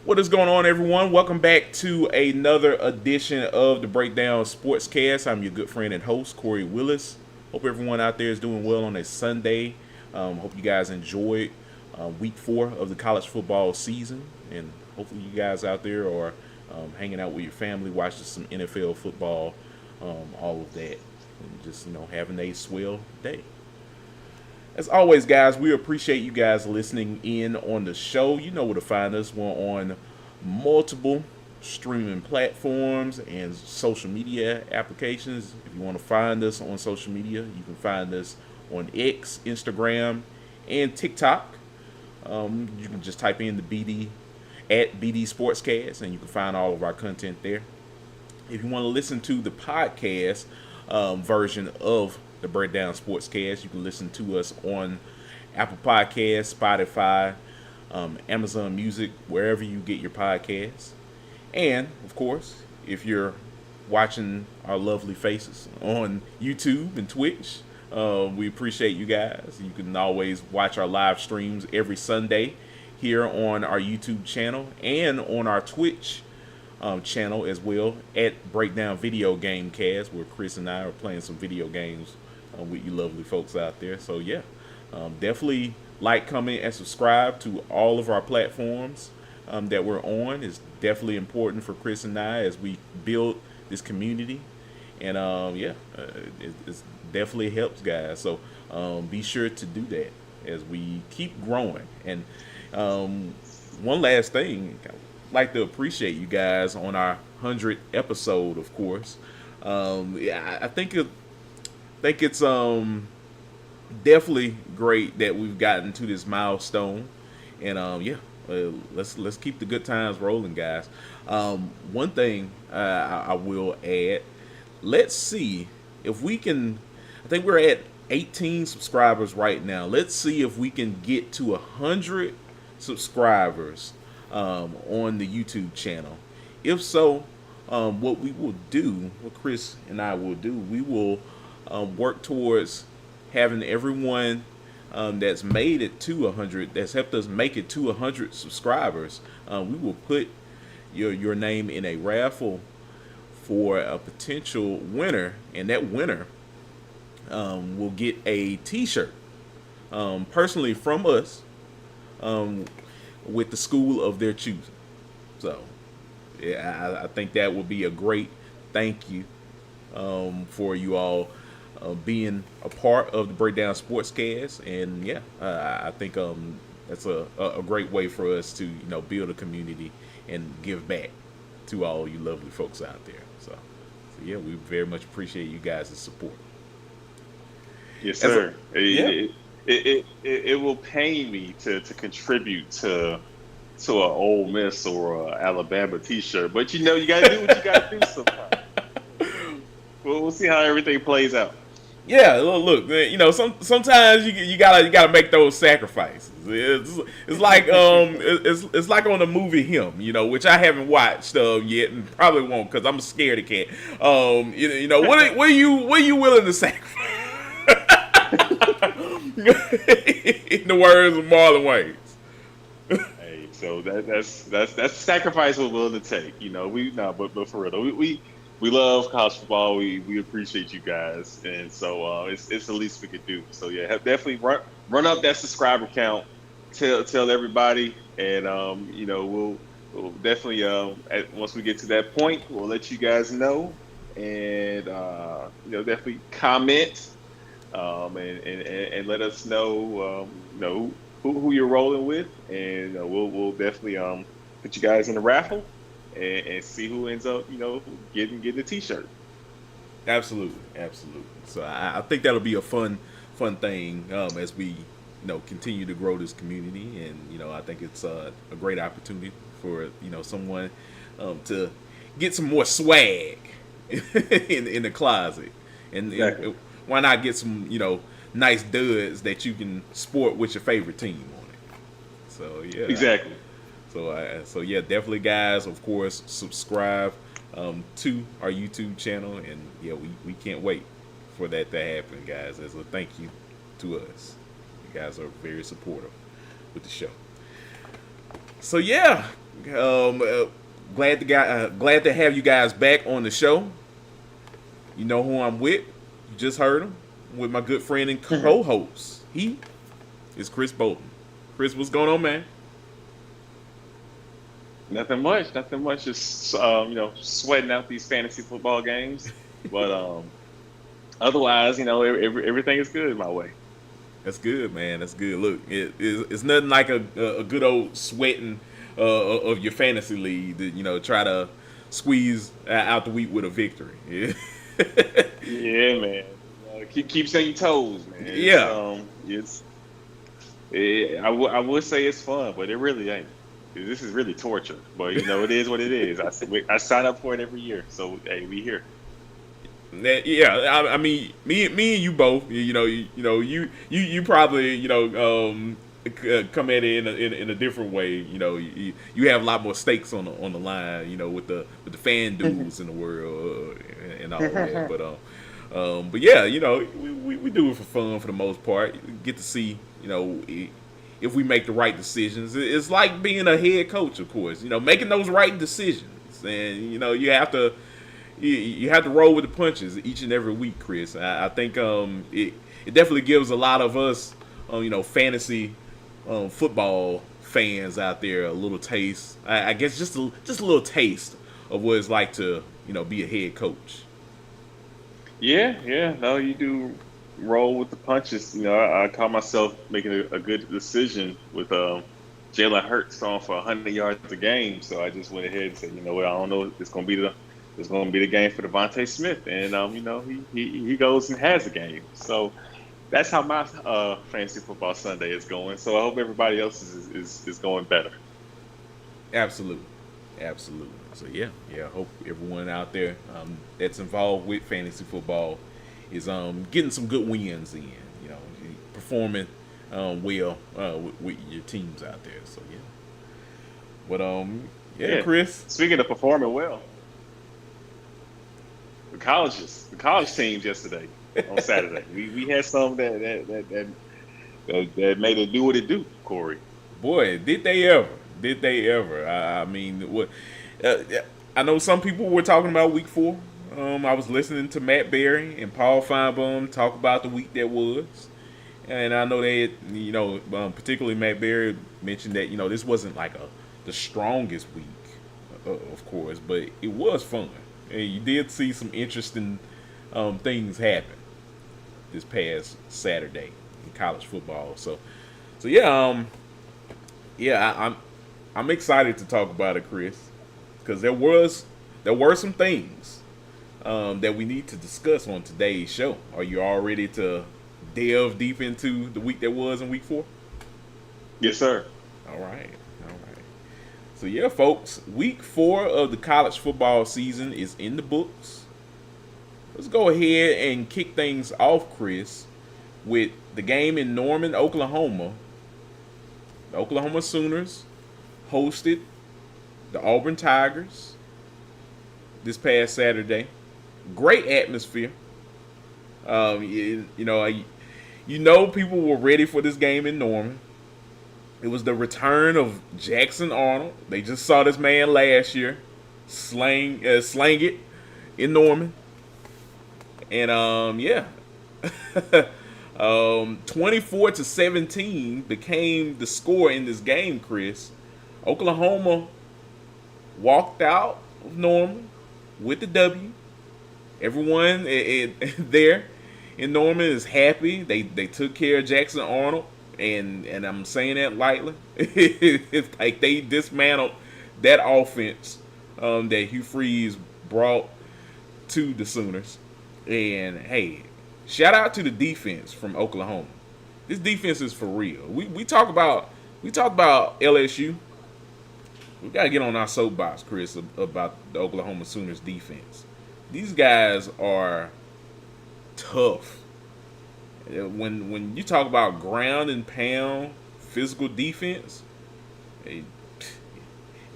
What is going on, everyone? Welcome back to another edition of the Breakdown Sportscast. I'm your good friend and host, Corey Willis. Hope everyone out there is doing well on a Sunday. Hope you guys enjoyed week 4 of the college football season. And hopefully you guys out there are hanging out with your family, watching some NFL football, all of that. And just, having a swell day. As always, guys, we appreciate you guys listening in on the show. You know where to find us. We're on multiple streaming platforms and social media applications. If you want to find us on social media, you can find us on X, Instagram, and TikTok. You can just type in the BD Sportscast, and you can find all of our content there. If you want to listen to the podcast version of the Breakdown Sportscast, you can listen to us on Apple Podcasts, Spotify, Amazon Music, wherever you get your podcasts. And, of course, if you're watching our lovely faces on YouTube and Twitch, we appreciate you guys. You can always watch our live streams every Sunday here on our YouTube channel and on our Twitch channel as well at Breakdown Video Game Cast, where Chris and I are playing some video games with you lovely folks out there. So yeah, definitely like, comment, and subscribe to all of our platforms that we're on. It's definitely important for Chris and I as we build this community, and it definitely helps, guys. So be sure to do that as we keep growing. And one last thing, I'd like to appreciate you guys on our 100th episode, of course. I think it's definitely great that we've gotten to this milestone, and let's keep the good times rolling, guys. One thing I will add, let's see if we can. I think we're at 18 subscribers right now. Let's see if we can get to 100 subscribers on the YouTube channel. If so, what we will do, what Chris and I will do, we will work towards having everyone that's made it to 100, that's helped us make it to 100 subscribers. We will put your name in a raffle for a potential winner, and that winner will get a T-shirt, personally from us, with the school of their choosing. So, yeah, I think that would be a great thank you for you all being a part of the Breakdown Sportscast. And yeah, I think that's a great way for us to build a community and give back to all you lovely folks out there. So yeah, we very much appreciate you guys' support. Yes, As a, sir. yeah, It will pain me to contribute to an Ole Miss or a Alabama T-shirt, but you got to do what you got to do sometimes. We'll see how everything plays out. yeah. Look, sometimes you gotta make those sacrifices. It's like it's like on the movie Him, which I haven't watched yet and probably won't because I'm a scaredy cat. What are you willing to sacrifice? In the words of Marlon Wayans. Hey, so that's the sacrifice we're willing to take. But for real, though, we love college football. We appreciate you guys, and so it's the least we could do. So yeah, definitely run up that subscriber count. Tell everybody, and we'll definitely once we get to that point, we'll let you guys know, and definitely comment, and let us know who you're rolling with, and we'll definitely put you guys in the raffle, and see who ends up getting the T-shirt. Absolutely. So I think that'll be a fun thing as we continue to grow this community, and I think it's a great opportunity for someone to get some more swag in the closet, and Exactly. why not get some nice duds that you can sport with your favorite team on it. So yeah, Exactly. so yeah, definitely, guys. Of course, subscribe to our YouTube channel, and yeah, we can't wait for that to happen, guys. As a thank you to us, you guys are very supportive with the show. So yeah, Glad to have you guys back on the show. You know who I'm with. You just heard him. With my good friend and co-host. He is Chris Bolton. Chris, what's going on, man? Nothing much, nothing much. Just sweating out these fantasy football games, but otherwise, everything is good my way. That's good, man. That's good. Look, it's nothing like a good old sweating of your fantasy league that try to squeeze out the week with a victory. Yeah, Yeah, man. Keeps on your toes, man. Yeah. I would say it's fun, but it really ain't. This is really torture. But it is what it is. I sign up for it every year, so hey, we here. Yeah. I mean, me and you both. You probably come at it in a different way. You have a lot more stakes on the line. With the fan duels in the world and all that. But yeah, we do it for fun for the most part. Get to see if we make the right decisions. It's like being a head coach, of course. Making those right decisions, and you have to roll with the punches each and every week, Chris. I think it definitely gives a lot of us, fantasy football fans out there a little taste. I guess just a little taste of what it's like to be a head coach. Yeah. No, you do roll with the punches. I call myself making a good decision with Jalen Hurts throwing for 100 yards a game. So I just went ahead and said, what, I don't know. It's gonna be the game for Devontae Smith, and he goes and has a game. So that's how my fantasy football Sunday is going. So I hope everybody else is going better. Absolutely. So yeah. Hope everyone out there that's involved with fantasy football is getting some good wins in. Performing well with your teams out there. So yeah. But Yeah. Chris. Speaking of performing well, the college teams yesterday on Saturday. We had some that made it do what it do, Corey. Boy, did they ever? Did they ever? I mean, what? I know some people were talking about week 4. I was listening to Matt Berry and Paul Feinbaum talk about the week that was, and I know they, particularly Matt Berry mentioned that this wasn't like the strongest week, of course, but it was fun, and you did see some interesting things happen this past Saturday in college football. So yeah, I'm excited to talk about it, Chris, because there were some things that we need to discuss on today's show. Are you all ready to delve deep into the week that was in week 4? Yes, sir. All right. So yeah, folks, week 4 of the college football season is in the books. Let's go ahead and kick things off, Chris, with the game in Norman, Oklahoma. The Oklahoma Sooners hosted the Auburn Tigers this past Saturday. Great atmosphere. People were ready for this game in Norman. It was the return of Jackson Arnold. They just saw this man last year slang it in Norman. And 24-17 became the score in this game, Chris. Oklahoma walked out of Norman with the W. Everyone there in Norman is happy. They took care of Jackson Arnold, and I'm saying that lightly. It's like they dismantled that offense that Hugh Freeze brought to the Sooners. And hey, shout out to the defense from Oklahoma. This defense is for real. We talk about LSU. We gotta get on our soapbox, Chris, about the Oklahoma Sooners defense. These guys are tough. When you talk about ground and pound physical defense,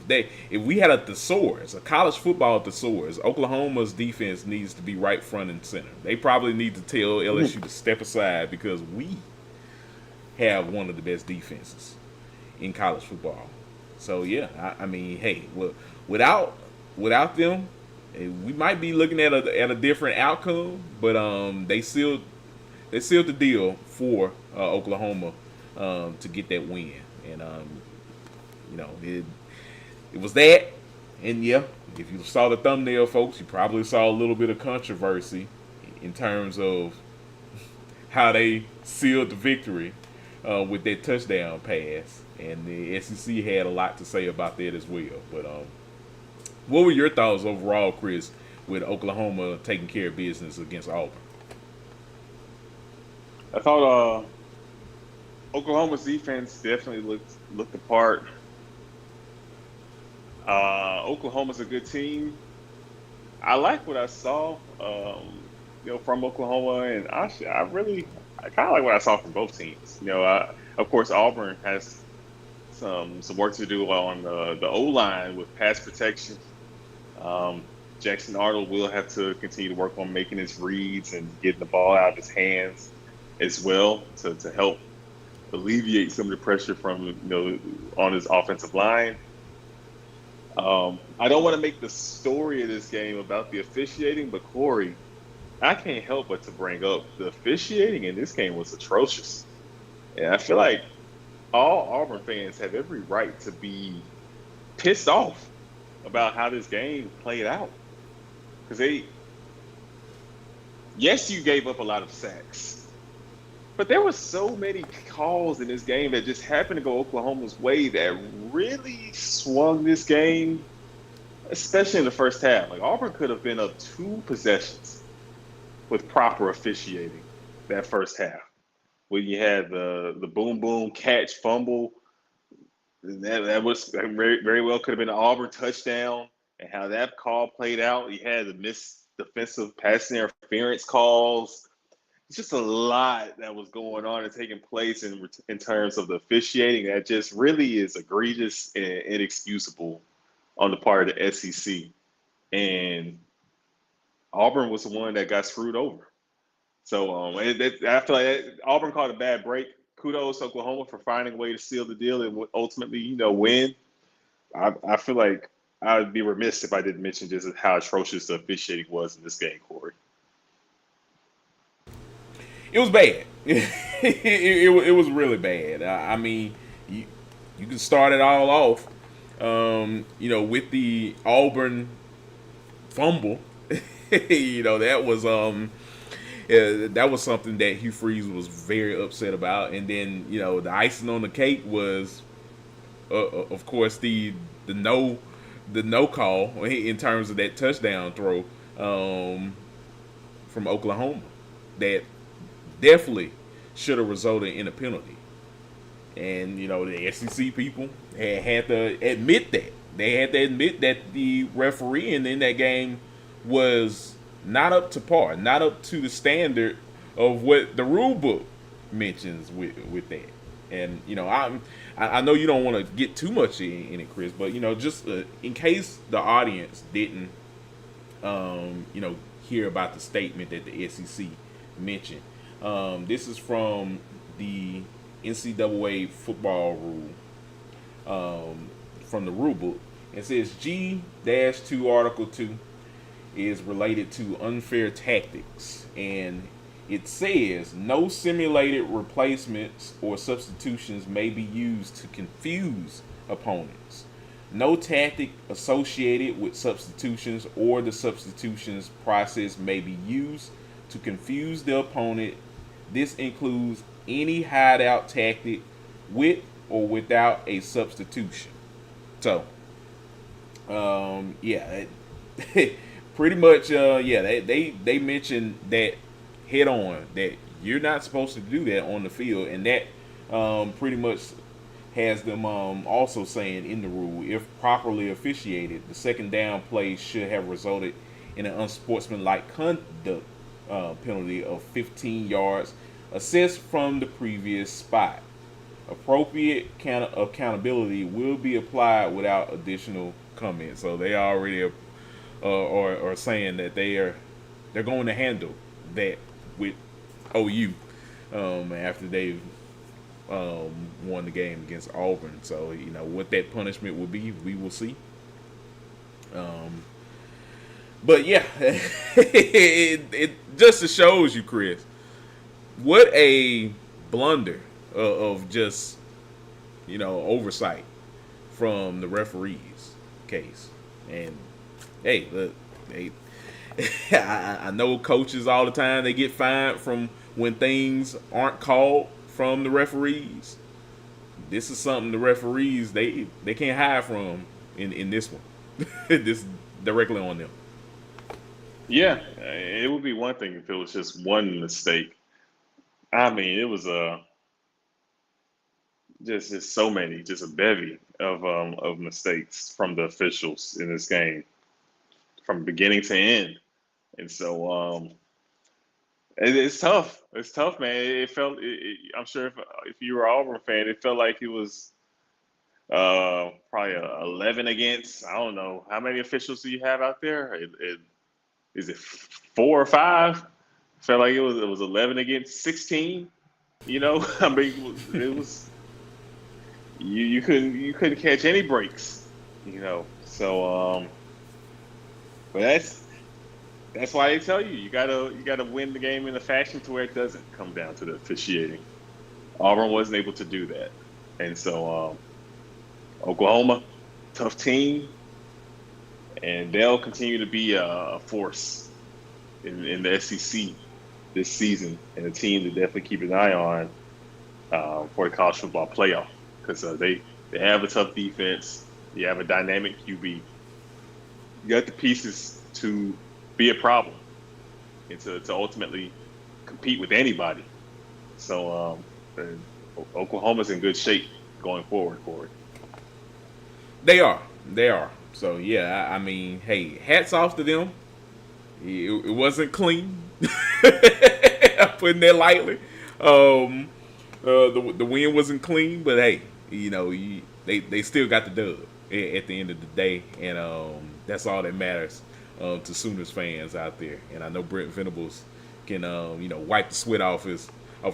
if we had a thesaurus, a college football thesaurus, Oklahoma's defense needs to be right front and center. They probably need to tell LSU to step aside because we have one of the best defenses in college football. So yeah, I mean, hey, well, without without them, we might be looking at a different outcome. But they sealed the deal for Oklahoma to get that win, and it was that, and yeah, if you saw the thumbnail, folks, you probably saw a little bit of controversy in terms of how they sealed the victory with that touchdown pass, and the SEC had a lot to say about that as well. But what were your thoughts overall, Chris, with Oklahoma taking care of business against Auburn? I thought Oklahoma's defense definitely looked the part. Oklahoma's a good team. I like what I saw, from Oklahoma, and actually, I kind of like what I saw from both teams. Of course, Auburn has some work to do on the O line with pass protection. Um, Jackson Arnold will have to continue to work on making his reads and getting the ball out of his hands as well to help alleviate some of the pressure from on his offensive line. I don't want to make the story of this game about the officiating, but Corey, I can't help but to bring up the officiating in this game was atrocious, and I feel like all Auburn fans have every right to be pissed off about how this game played out because yes, you gave up a lot of sacks, but there were so many calls in this game that just happened to go Oklahoma's way that really swung this game, especially in the first half. Like Auburn could have been up 2 possessions with proper officiating that first half. When you had the boom boom catch fumble, that was very, very well could have been an Auburn touchdown, and how that call played out. You had the missed defensive pass interference calls. It's just a lot that was going on and taking place in terms of the officiating that just really is egregious and inexcusable on the part of the SEC. And Auburn was the one that got screwed over. So I feel like Auburn caught a bad break. Kudos to Oklahoma for finding a way to seal the deal and ultimately, win. I feel like I would be remiss if I didn't mention just how atrocious the officiating was in this game, Corey. It was bad. It was really bad. I mean, you can start it all off, with the Auburn fumble. That was something that Hugh Freeze was very upset about, and then the icing on the cake was, of course, the no call in terms of that touchdown throw from Oklahoma that definitely should have resulted in a penalty. And the SEC people had to admit that. They had to admit that the refereeing in that game was not up to par, not up to the standard of what the rule book mentions with that. And I know you don't want to get too much in it, Chris, but just in case the audience didn't hear about the statement that the SEC mentioned. This is from the NCAA football rule, from the rule book. It says G-2 Article 2 is related to unfair tactics, and it says no simulated replacements or substitutions may be used to confuse opponents. No tactic associated with substitutions or the substitutions process may be used to confuse the opponent. This includes any hideout tactic with or without a substitution. So, pretty much, they mentioned that head on that you're not supposed to do that on the field, and that pretty much has them also saying in the rule, if properly officiated, the second down play should have resulted in an unsportsmanlike conduct penalty of 15 yards assessed from the previous spot. Appropriate accountability will be applied without additional comment. So they already are saying that they're going to handle that with OU after they've won the game against Auburn. So what that punishment will be, we will see. Um, but yeah, it just shows you, Chris, what a blunder of just oversight from the referees case. And hey, look, they, I know coaches all the time, they get fined from when things aren't called from the referees. This is something the referees they can't hide from in this one. This directly on them. Yeah, it would be one thing if it was just one mistake. I mean, it was just so many, just a bevy of mistakes from the officials in this game from beginning to end. And so it's tough. It's tough, man. I'm sure if you were an Auburn fan, it felt like it was probably 11 against. I don't know how many officials do you have out there. Is it four or five? Felt like it was 11 against 16. I mean, it was you couldn't catch any breaks. So but that's why they tell you gotta win the game in a fashion to where it doesn't come down to the officiating. Auburn wasn't able to do that, and so Oklahoma, tough team, and they'll continue to be a force in the SEC this season, and a team to definitely keep an eye on for the college football playoff because they have a tough defense. You have a dynamic QB. You got the pieces to be a problem and to ultimately compete with anybody. So Oklahoma's in good shape going forward, Corey. They are. So yeah, I mean, hey, hats off to them. It wasn't clean. I'm putting that lightly. The win wasn't clean, but hey, they still got the dub at the end of the day, and that's all that matters to Sooners fans out there. And I know Brent Venables can wipe the sweat off his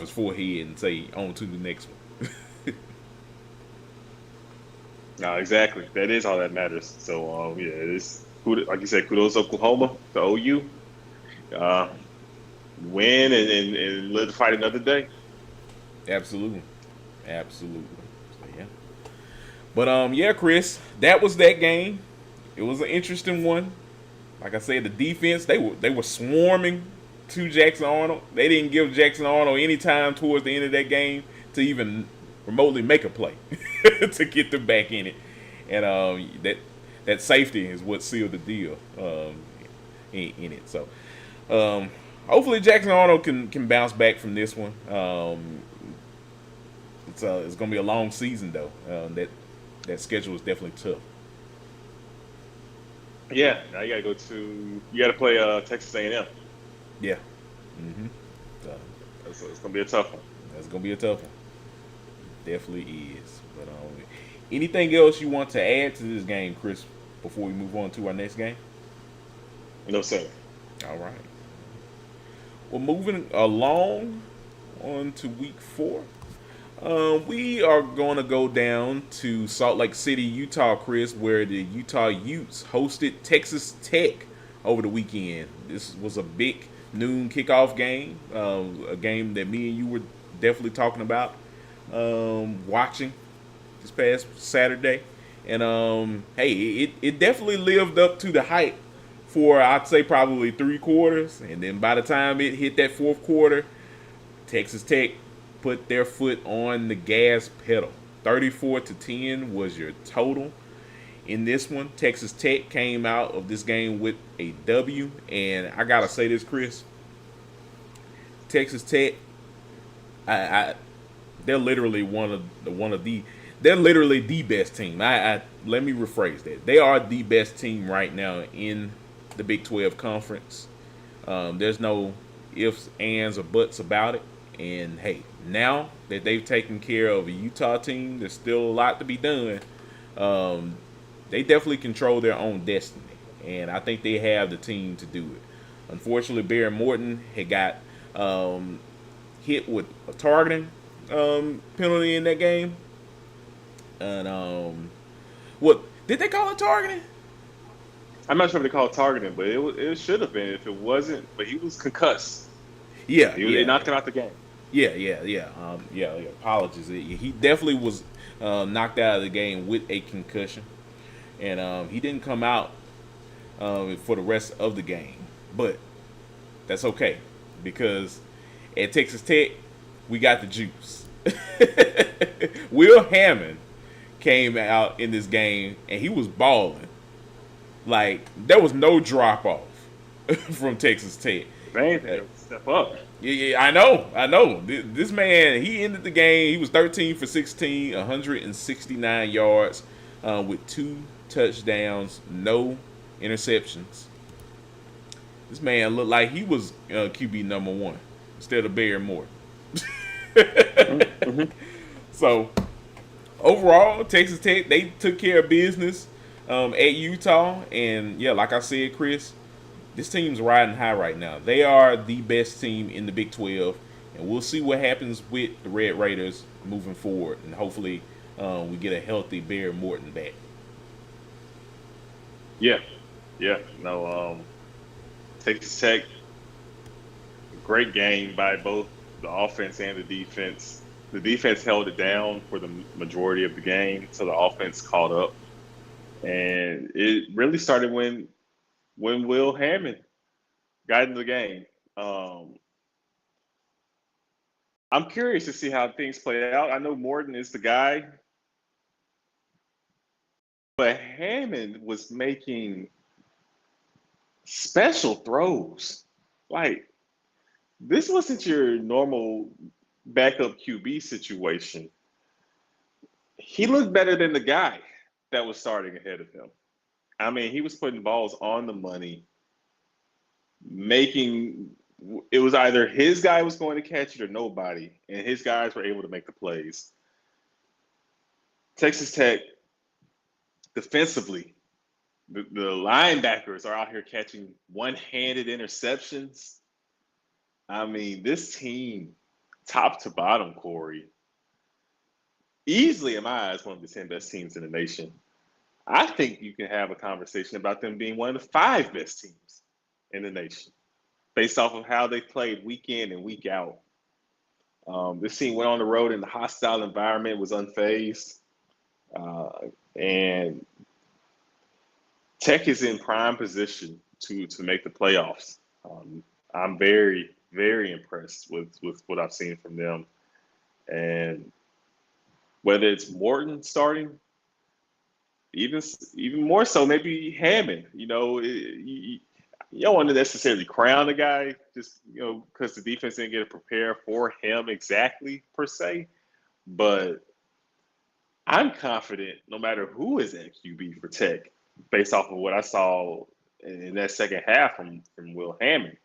forehead and say on to the next one. No, exactly. That is all that matters. So yeah, it is. Like you said, kudos Oklahoma, the OU. Uh, Win and live to fight another day. Absolutely, absolutely. So, yeah. But yeah, Chris, that was that game. It was an interesting one. Like I said, the defense they were swarming to Jackson Arnold. They didn't give Jackson Arnold any time towards the end of that game to even remotely make a play to get them back in it. And that safety is what sealed the deal in it. So hopefully Jackson Arnold can bounce back from this one. It's going to be a long season though. That schedule is definitely tough. Yeah, now you got to play Texas A&M. Yeah. Mm-hmm. So, It's gonna be a tough one. that's going to be a tough one. Definitely is. But anything else you want to add to this game, Chris, before we move on to our next game? No sir. All right. Well, moving along on to week 4. We are going to go down to Salt Lake City, Utah, Chris, where the Utah Utes hosted Texas Tech over the weekend. This was a big noon kickoff game, a game that me and you were definitely talking about watching this past Saturday. And hey, it definitely lived up to the hype for, I'd say, probably 3 quarters. And then by the time it hit that 4th quarter, Texas Tech put their foot on the gas pedal. 34-10 was your total in this one. Texas Tech came out of this game with a W. And I got to say this, Chris. Texas Tech, they're literally they're literally the best team. Let me rephrase that. They are the best team right now in the Big 12 conference. There's no ifs, ands, or buts about it. And hey, now that they've taken care of a Utah team, there's still a lot to be done. They definitely control their own destiny, and I think they have the team to do it. Unfortunately, Barry Morton had got hit with a targeting penalty in that game. And what did they call it targeting? I'm not sure if they call it targeting, but it should have been if it wasn't. But he was concussed. Yeah, They yeah, knocked him out the game. yeah. Apologies. He definitely was knocked out of the game with a concussion, and he didn't come out for the rest of the game. But that's okay because at Texas Tech we got the juice. Will Hammond came out in this game and he was balling. Like there was no drop off from Texas Tech. Man, they step up. Yeah, I know. This man, he ended the game. He was 13 for 16, 169 yards, with 2 touchdowns, no interceptions. This man looked like he was QB number 1 instead of Barry Moore. Mm-hmm. So overall, Texas Tech, they took care of business at Utah, and yeah, like I said, Chris, this team's riding high right now. They are the best team in the Big 12, and we'll see what happens with the Red Raiders moving forward, and hopefully we get a healthy Barry Morton back. Yeah, yeah. No, Texas Tech, great game by both the offense and the defense. The defense held it down for the majority of the game, so the offense caught up, and it really started when Will Hammond got into the game. Um, I'm curious to see how things play out. I know Morton is the guy, but Hammond was making special throws. Like this wasn't your normal backup QB situation. He looked better than the guy that was starting ahead of him. I mean, he was putting balls on the money, making it was either his guy was going to catch it or nobody, and his guys were able to make the plays. Texas Tech defensively, the linebackers are out here catching one-handed interceptions. I mean, this team, top to bottom, Corey, easily in my eyes, one of the 10 best teams in the nation. I think you can have a conversation about them being one of the 5 best teams in the nation based off of how they played week in and week out. This team went on the road in the hostile environment, was unfazed, and Tech is in prime position to make the playoffs. I'm very, very impressed with what I've seen from them. And whether it's Morton starting, even more so, maybe Hammond. You don't want to necessarily crown the guy just because the defense didn't get to prepare for him exactly per se. But I'm confident no matter who is at QB for Tech, based off of what I saw in that second half from Will Hammond,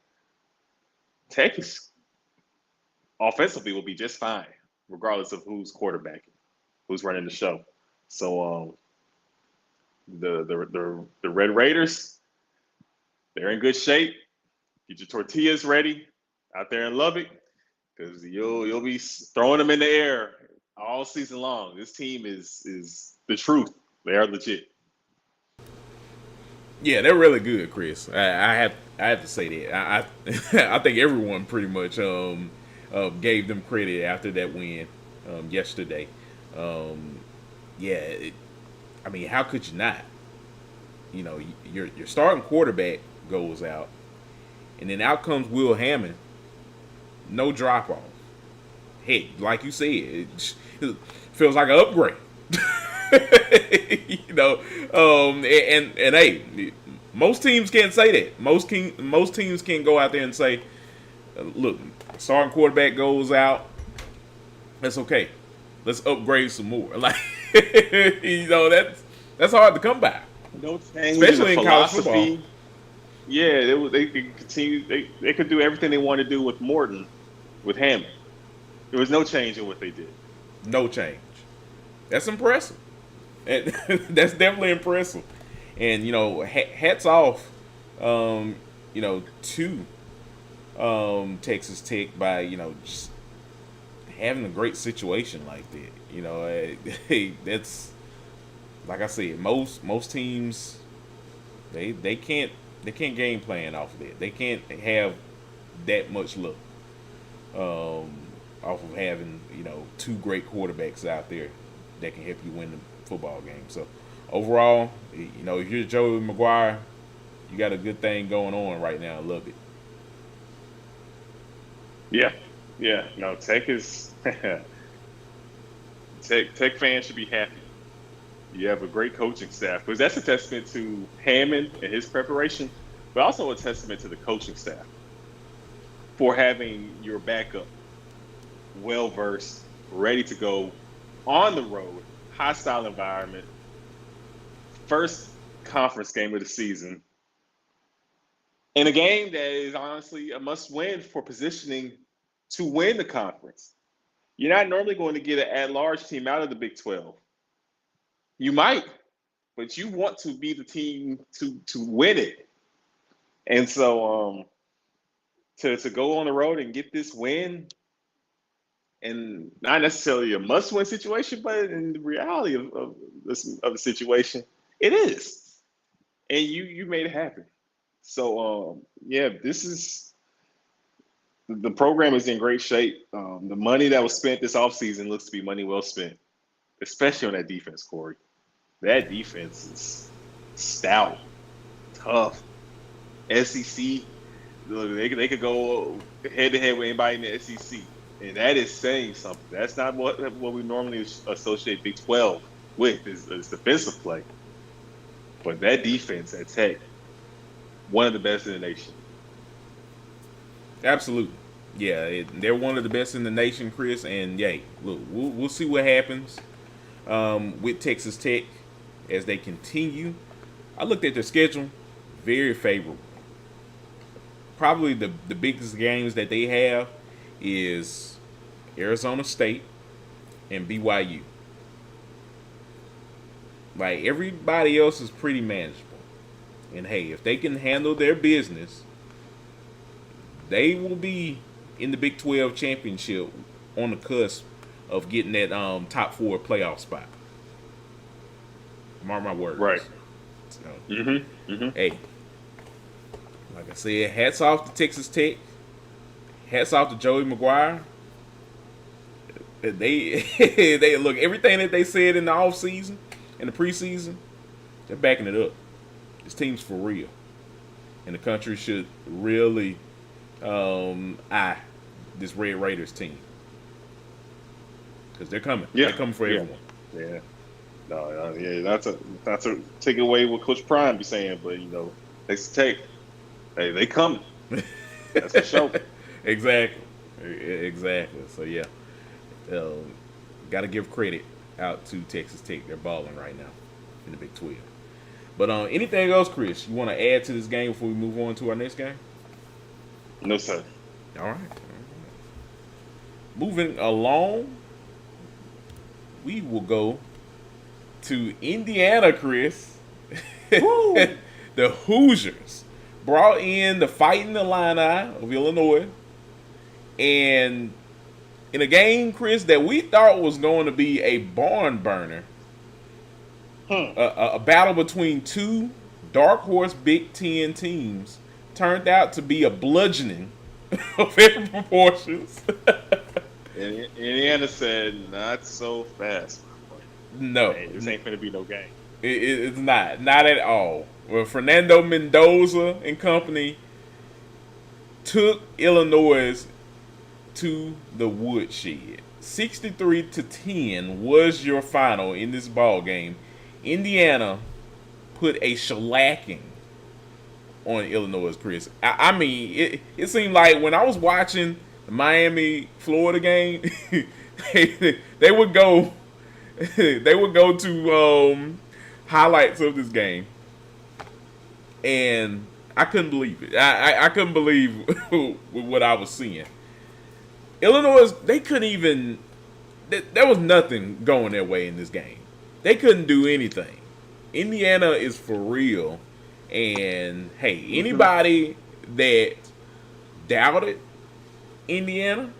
Tech is offensively will be just fine, regardless of who's quarterbacking, who's running the show. So the Red Raiders, they're in good shape. Get your tortillas ready out there in Lubbock, because you'll be throwing them in the air all season long. This team is the truth. They are legit. Yeah, they're really good, Chris. I have to say that. I think everyone pretty much gave them credit after that win yesterday. Um, yeah, I mean, how could you not? Your starting quarterback goes out, and then out comes Will Hammond. No drop off. Hey, like you said, it feels like an upgrade. And hey, most teams can't say that. Most teams can't go out there and say, "Look, starting quarterback goes out. That's okay. Let's upgrade some more." Like, that's hard to come by, No change especially in in college football. Yeah, they could continue. They could do everything they want to do with Morton, with Hammond. There was no change in what they did. No change. That's impressive. That's definitely impressive. And hats off, to Texas Tech by just having a great situation like that. You know, that's like I said, most teams they can't game plan off of that. They can't have that much luck off of having two great quarterbacks out there that can help you win the football game. So overall, if you're Joey McGuire, you got a good thing going on right now. I love it. Yeah, yeah. No, Tech is Tech fans should be happy. You have a great coaching staff because that's a testament to Hammond and his preparation, but also a testament to the coaching staff for having your backup well versed, ready to go on the road, hostile environment, first conference game of the season, in a game that is honestly a must win for positioning to win the conference. You're not normally going to get an at large team out of the Big 12. You might, but you want to be the team to win it. And so to go on the road and get this win, and not necessarily a must-win situation, but in the reality of the situation, it is. And you made it happen. So yeah, this is the program is in great shape. The money that was spent this offseason looks to be money well spent, especially on that defense, Corey. That defense is stout, tough. SEC, they could go head to head with anybody in the SEC, and that is saying something. That's not what we normally associate Big 12 with is defensive play. But that defense at Tech, one of the best in the nation. Absolutely. Yeah, they're one of the best in the nation, Chris. And yay, look, we'll see what happens with Texas Tech as they continue. I looked at their schedule, very favorable. Probably the biggest games that they have is Arizona State and BYU. Like, everybody else is pretty manageable. And hey, if they can handle their business, they will be in the Big 12 championship on the cusp of getting that top 4 playoff spot. Mark my words. Right. So, hey, like I said, hats off to Texas Tech. Hats off to Joey McGuire. They look, everything that they said in the offseason, in the preseason, they're backing it up. This team's for real. And the country should really eye this Red Raiders team. Because they're coming. Yeah. They're coming for everyone. Yeah. No, yeah, that's a take away what Coach Prime be saying, but Texas Tech, hey, they coming. That's for sure. Exactly. So yeah, got to give credit out to Texas Tech. They're balling right now in the Big 12. But anything else, Chris, you want to add to this game before we move on to our next game? No, sir. All right. Moving along, we will go to Indiana, Chris. The Hoosiers brought in the Fighting Illini of Illinois. And in a game, Chris, that we thought was going to be a barn burner, a battle between two dark horse Big Ten teams, turned out to be a bludgeoning of every proportions. And Indiana said, not so fast. No. Hey, this ain't going to be no game. It's not. Not at all. Well, Fernando Mendoza and company took Illinois to the woodshed. 63-10 was your final in this ball game. Indiana put a shellacking on Illinois, Chris. I mean, it seemed like when I was watching the Miami-Florida game, they would go to highlights of this game, and I couldn't believe it. I couldn't believe what I was seeing. Illinois, they couldn't even. There was nothing going their way in this game. They couldn't do anything. Indiana is for real. And hey, anybody that doubted Indiana,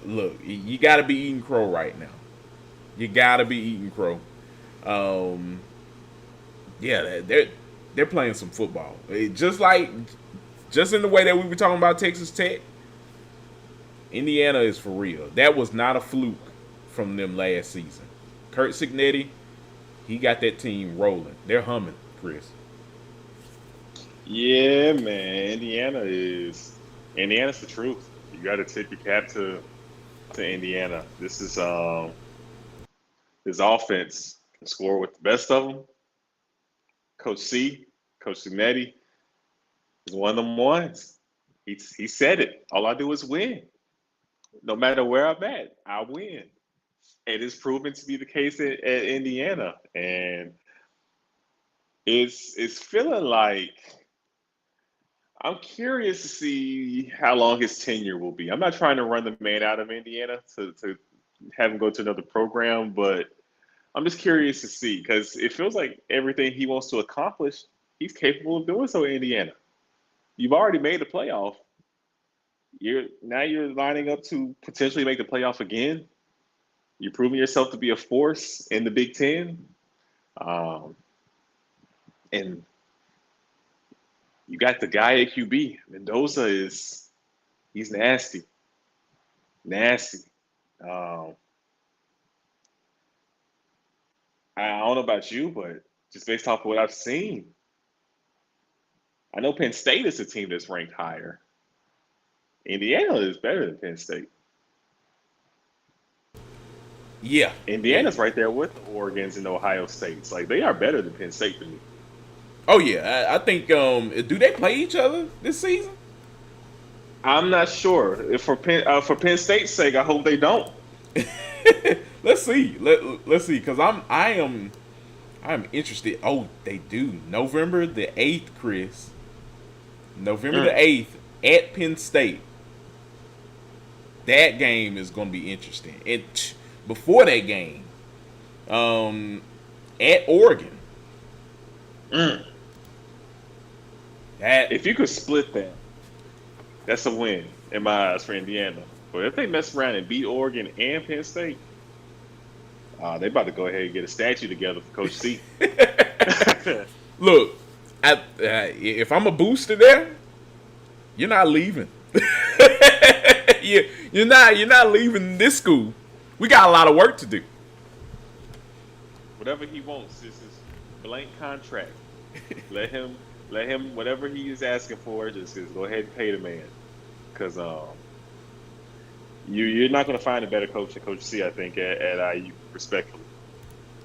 look, you got to be eating crow right now. You got to be eating crow. Um, yeah, they're playing some football. Just in the way that we were talking about Texas Tech. Indiana is for real. That was not a fluke from them last season. Kurt Signetti, he got that team rolling. They're humming, Chris. Yeah, man. Indiana's the truth. You got to tip your cap to Indiana. This offense can score with the best of them. Coach C, Coach Cincinnati is one of them ones. He said it. All I do is win. No matter where I'm at, I win. It is proven to be the case at Indiana, and it's feeling like I'm curious to see how long his tenure will be. I'm not trying to run the man out of Indiana to have him go to another program, but I'm just curious to see because it feels like everything he wants to accomplish, he's capable of doing so in Indiana. You've already made the playoff. You're lining up to potentially make the playoff again. You're proving yourself to be a force in the Big Ten, um, and you got the guy at QB. Mendoza is he's nasty, nasty. Um, I don't know about you, but just based off of what I've seen, I know Penn State is a team that's ranked higher. Indiana is better than Penn State. Yeah, yeah. Indiana's right there with the Oregons and the Ohio States. Like they are better than Penn State to me. Oh yeah, I think. Do they play each other this season? I'm not sure. If for Penn State's sake, I hope they don't. Let's see. Let's see, because I'm interested. Oh, they do. November the 8th, Chris. November the Mm. 8th at Penn State. That game is going to be interesting. Before that game, at Oregon. Mm. That If you could split that, that's a win in my eyes for Indiana. But if they mess around and beat Oregon and Penn State, they about to go ahead and get a statue together for Coach C. look. If I'm a booster there, you're not leaving. You're not leaving this school. We got a lot of work to do. Whatever he wants, this is blank contract. Let him, let him, whatever he is asking for, just go ahead and pay the man. Because you're not going to find a better coach than Coach C, I think, at IU, respectfully.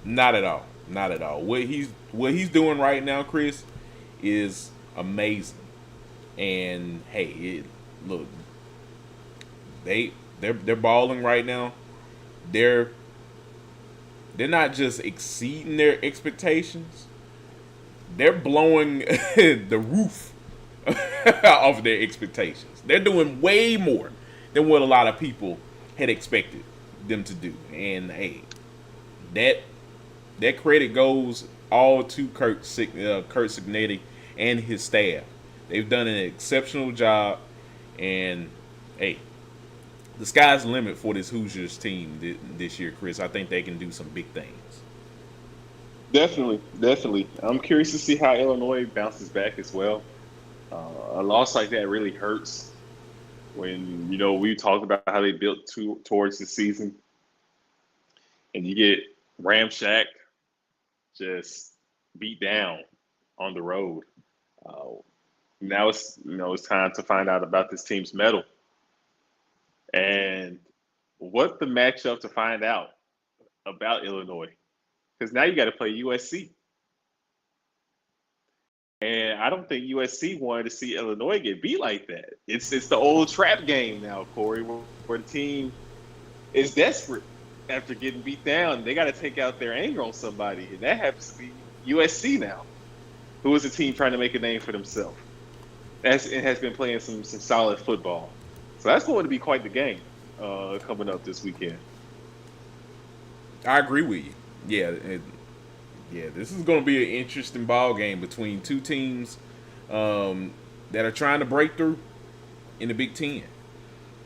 Not at all. Not at all. What he's doing right now, Chris, is amazing. And hey, look, they're balling right now. They're not just exceeding their expectations. They're blowing the roof off their expectations. They're doing way more than what a lot of people had expected them to do. And hey, that credit goes all to Kurt Signetti and his staff. They've done an exceptional job, and hey, the sky's the limit for this Hoosiers team this year, Chris. I think they can do some big things. Definitely, definitely. I'm curious to see how Illinois bounces back as well. A loss like that really hurts when we talked about how they built towards the season, and you get Ramshack just beat down on the road. Uh, Now it's time to find out about this team's mettle and what the matchup to find out about Illinois. Because now you got to play USC. And I don't think USC wanted to see Illinois get beat like that. It's the old trap game now, Corey, where the team is desperate after getting beat down. They got to take out their anger on somebody, and that happens to be USC now, who is a team trying to make a name for themselves. It has been playing some solid football. So that's going to be quite the game coming up this weekend. I agree with you. Yeah, yeah. This is going to be an interesting ball game between two teams that are trying to break through in the Big Ten.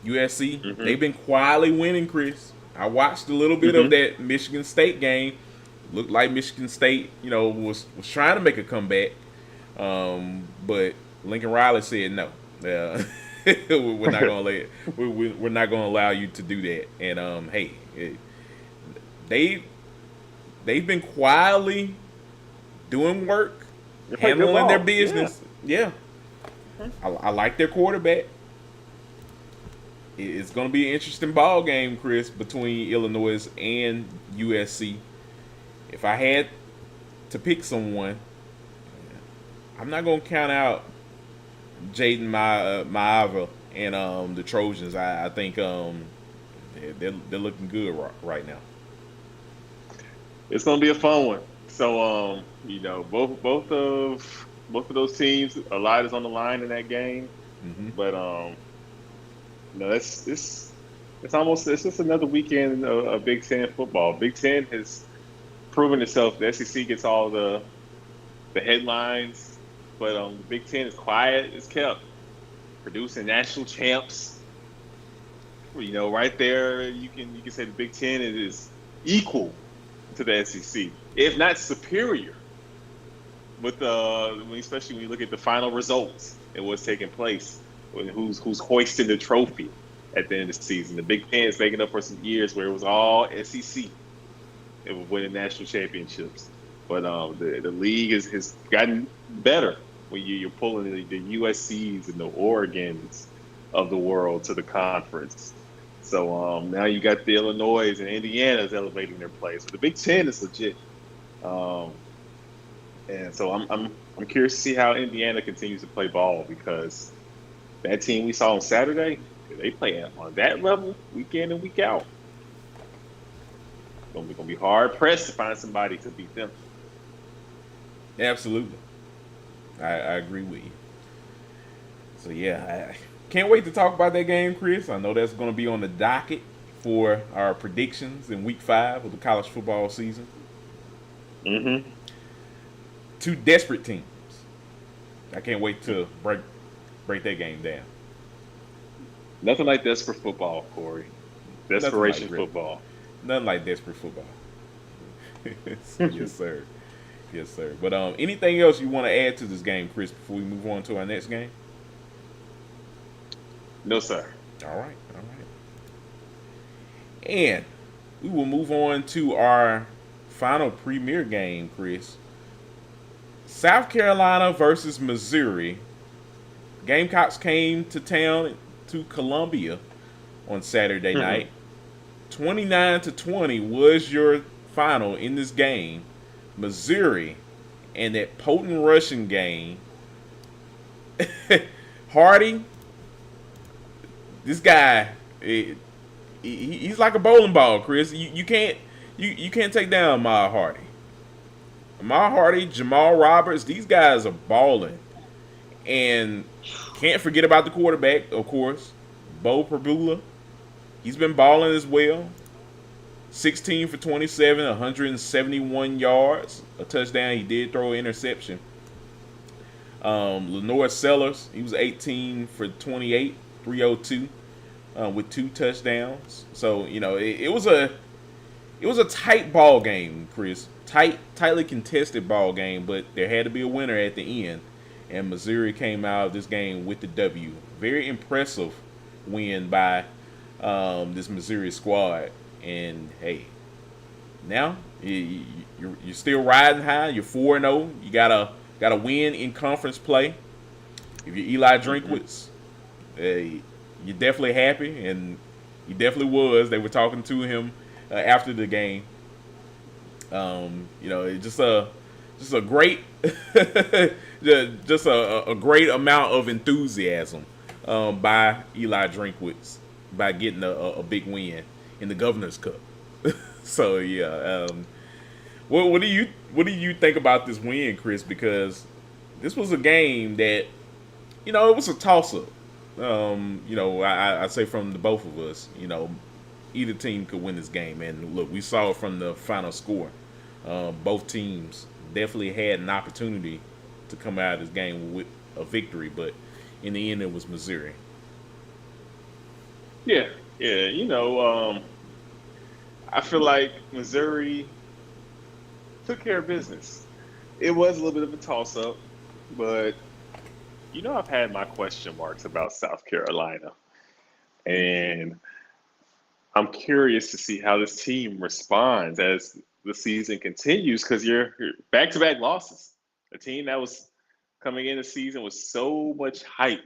USC, Mm-hmm. they've been quietly winning, Chris. I watched a little bit of Mm-hmm. that Michigan State game. Looked like Michigan State, was trying to make a comeback, but Lincoln Riley said no. We're not gonna let we're not gonna allow you to do that. And hey, they they've been quietly doing work, They play good handling their ball. Yeah. business. Yeah, I like their quarterback. It's going to be an interesting ball game, Chris, between Illinois and USC. If I had to pick someone, I'm not going to count out Jaden Maava and the Trojans. I think they're looking good right now. It's gonna be a fun one. So both of those teams, a lot is on the line in that game. Hmm. But it's just another weekend of Big Ten football. Big Ten has proven itself. The SEC gets all the headlines, but the Big Ten is quiet. It's kept producing national champs. Right there, you can say the Big Ten is equal to the SEC, if not superior. With especially when you look at the final results and what's taking place, who's hoisting the trophy at the end of the season. The Big Ten is making up for some years where it was all SEC. It was winning national championships, but the league has gotten better when you're pulling the USC's and the Oregons of the world to the conference. So now you got the Illinois and Indiana's elevating their play. So the Big Ten is legit. And so I'm curious to see how Indiana continues to play ball, because that team we saw on Saturday, they play on that level week in and week out. It's gonna be hard pressed to find somebody to beat them. Absolutely, I agree with you. So yeah, I can't wait to talk about that game, Chris. I know that's going to be on the docket for our predictions in Week 5 of the college football season. Mm-hmm. Two desperate teams. I can't wait to break that game down. Nothing like desperate football, Corey. Nothing like Desperation football. Nothing like desperate football. Yes, sir. Yes, sir. But anything else you want to add to this game, Chris, before we move on to our next game? No, sir. All right. All right. And we will move on to our final premier game, Chris. South Carolina versus Missouri. Gamecocks came to town to Columbia on Saturday night. 29-20 was your final in this game. Missouri and that potent rushing game. Hardy, this guy, he's like a bowling ball, Chris. You can't take down Ahmad Hardy. Ahmad Hardy, Jamal Roberts, these guys are balling. And can't forget about the quarterback, of course, Bo Prabula. He's been balling as well. 16 for 27, 171 yards, a touchdown. He did throw an interception. Lenore Sellers, he was 18 for 28, 302, with 2 touchdowns. So it was a tight ball game, Chris. Tightly contested ball game, but there had to be a winner at the end, and Missouri came out of this game with the W. Very impressive win by this Missouri squad. And hey, now you're still riding high. You're 4-0. You gotta win in conference play. If you're Eli Drinkwitz, you're definitely happy, and he definitely was. They were talking to him after the game. It's just a great, just a great amount of enthusiasm by Eli Drinkwitz by getting a big win in the Governor's Cup. So yeah, what do you think about this win, Chris? Because this was a game that it was a toss up. I say from the both of us, either team could win this game, and look, we saw it from the final score. Both teams definitely had an opportunity to come out of this game with a victory, but in the end, it was Missouri. Yeah, yeah. I feel like Missouri took care of business. It was a little bit of a toss up, but I've had my question marks about South Carolina, and I'm curious to see how this team responds as the season continues because you're back-to-back losses. A team that was coming in the season with so much hype.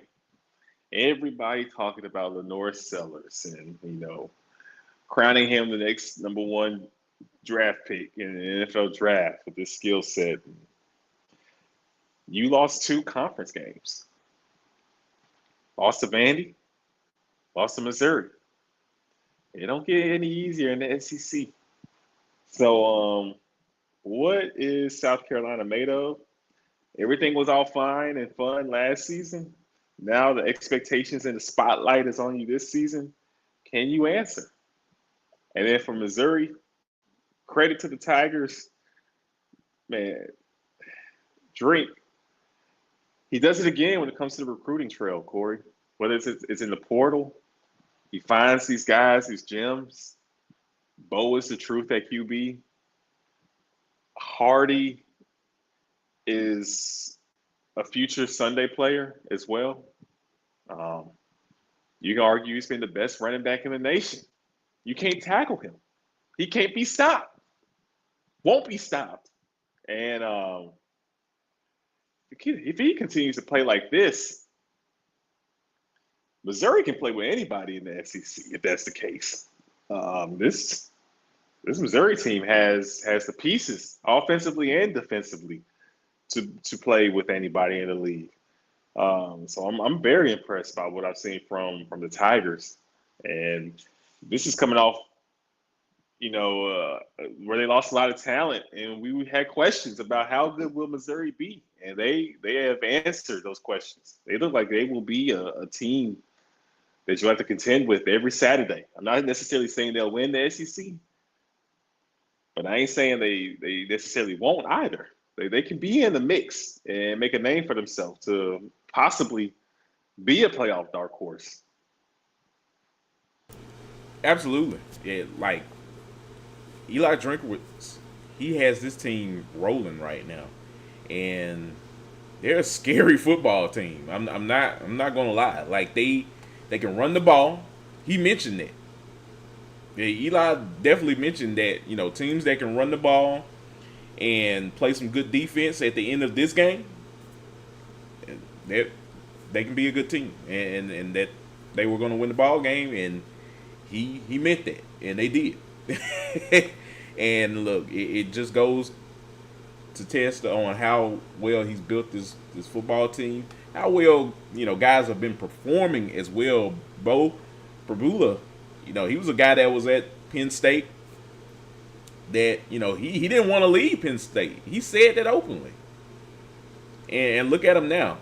Everybody talking about Lenore Sellers and crowning him the next number one draft pick in the NFL draft with this skill set. You lost two conference games. Lost to Vandy, lost to Missouri. It don't get any easier in the SEC. So, what is South Carolina made of? Everything was all fine and fun last season. Now the expectations and the spotlight is on you this season. Can you answer? And then for Missouri, credit to the Tigers, man. Drink. He does it again when it comes to the recruiting trail, Corey. Whether it's in the portal, he finds these guys, these gems. Bo is the truth at QB. Hardy is a future Sunday player as well. Um, you can argue he's been the best running back in the nation. You can't tackle him. He can't be stopped. Won't be stopped. And if he continues to play like this, Missouri can play with anybody in the SEC if that's the case. This Missouri team has the pieces, offensively and defensively, to play with anybody in the league. So I'm very impressed by what I've seen from the Tigers, and this is coming off, where they lost a lot of talent, and we had questions about how good will Missouri be, and they have answered those questions. They look like they will be a team that you have to contend with every Saturday. I'm not necessarily saying they'll win the SEC, but I ain't saying they necessarily won't either. They can be in the mix and make a name for themselves to possibly be a playoff dark horse. Absolutely. Yeah, like Eli Drinkowitz, he has this team rolling right now, and they're a scary football team. I'm not gonna lie. Like they can run the ball. He mentioned that. Yeah, Eli definitely mentioned that. Teams that can run the ball and play some good defense at the end of this game, they can be a good team, and that they were going to win the ball game, and he meant that, and they did. And look, it just goes to test on how well he's built this football team, how well guys have been performing as well. Bo Prabula, he was a guy that was at Penn State that he didn't want to leave Penn State. He said that openly, and look at him now,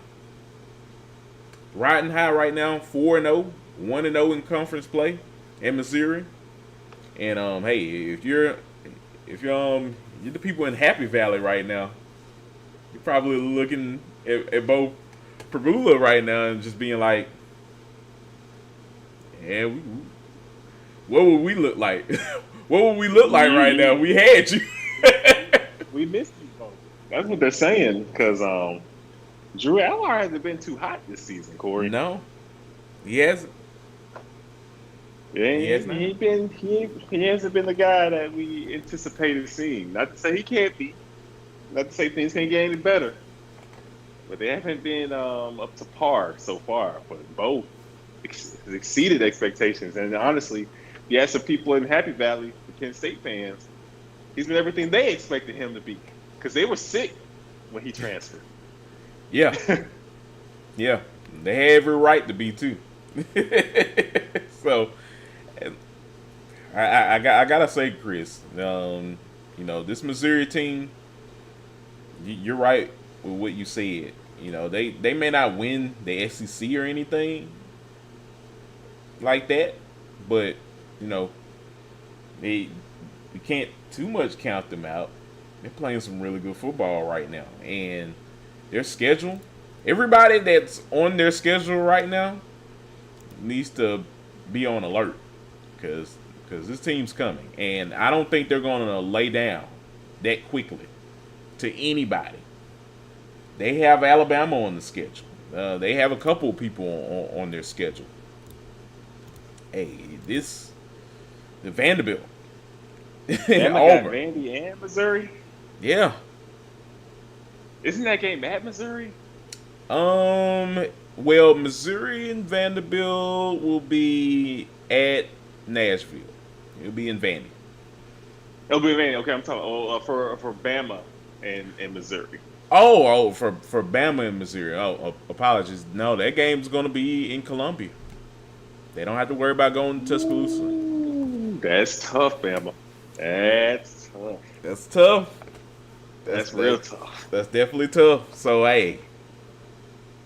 riding high right now, 4-0, 1-0 in conference play at Missouri. And hey, if you're the people in Happy Valley right now, you're probably looking at Bo Prabula right now and just being like, yeah, what would we look like? What would we look like right now? We had you. We missed you, folks. That's what they're saying because Drew Allar hasn't been too hot this season, Corey. No, he hasn't. Yeah, He has not. he hasn't been the guy that we anticipated seeing. Not to say he can't be, not to say things can't get any better, but they haven't been up to par so far. But both exceeded expectations, and honestly, you ask some people in Happy Valley, the Penn State fans, he's been everything they expected him to be because they were sick when he transferred. Yeah, yeah, they have every right to be too. So, I gotta say, Chris, this Missouri team, you're right with what you said. They may not win the SEC or anything like that, but they we can't too much count them out. They're playing some really good football right now, and their schedule, everybody that's on their schedule right now needs to be on alert because this team's coming, and I don't think they're going to lay down that quickly to anybody. They have Alabama on the schedule. They have a couple of people on their schedule. Hey, the Vanderbilt, Bama got Auburn. Vandy and Missouri. Yeah. Isn't that game at Missouri? Well, Missouri and Vanderbilt will be at Nashville. It'll be in Vandy. It'll be Vandy. Okay, I'm talking for Bama and Missouri. For Bama and Missouri. Apologies. No, that game's going to be in Columbia. They don't have to worry about going to Tuscaloosa. Ooh, that's tough, Bama. That's tough. That's tough. That's real tough. That's definitely tough. So, hey.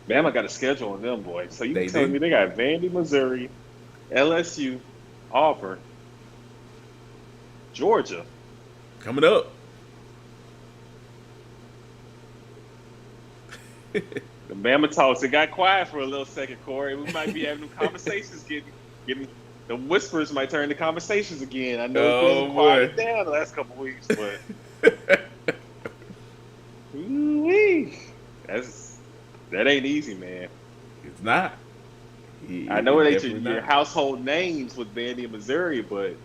Bama got a schedule on them, boys. So you telling do. me they got Vandy, Missouri, LSU, Auburn, Georgia. Coming up. The Bama talks. It got quiet for a little second, Corey. We might be having them conversations getting the whispers might turn to conversations again. I know it's been quiet down the last couple of weeks, but ooh-wee. That ain't easy, man. It's not. I know it ain't your household names with Vandy and Missouri, but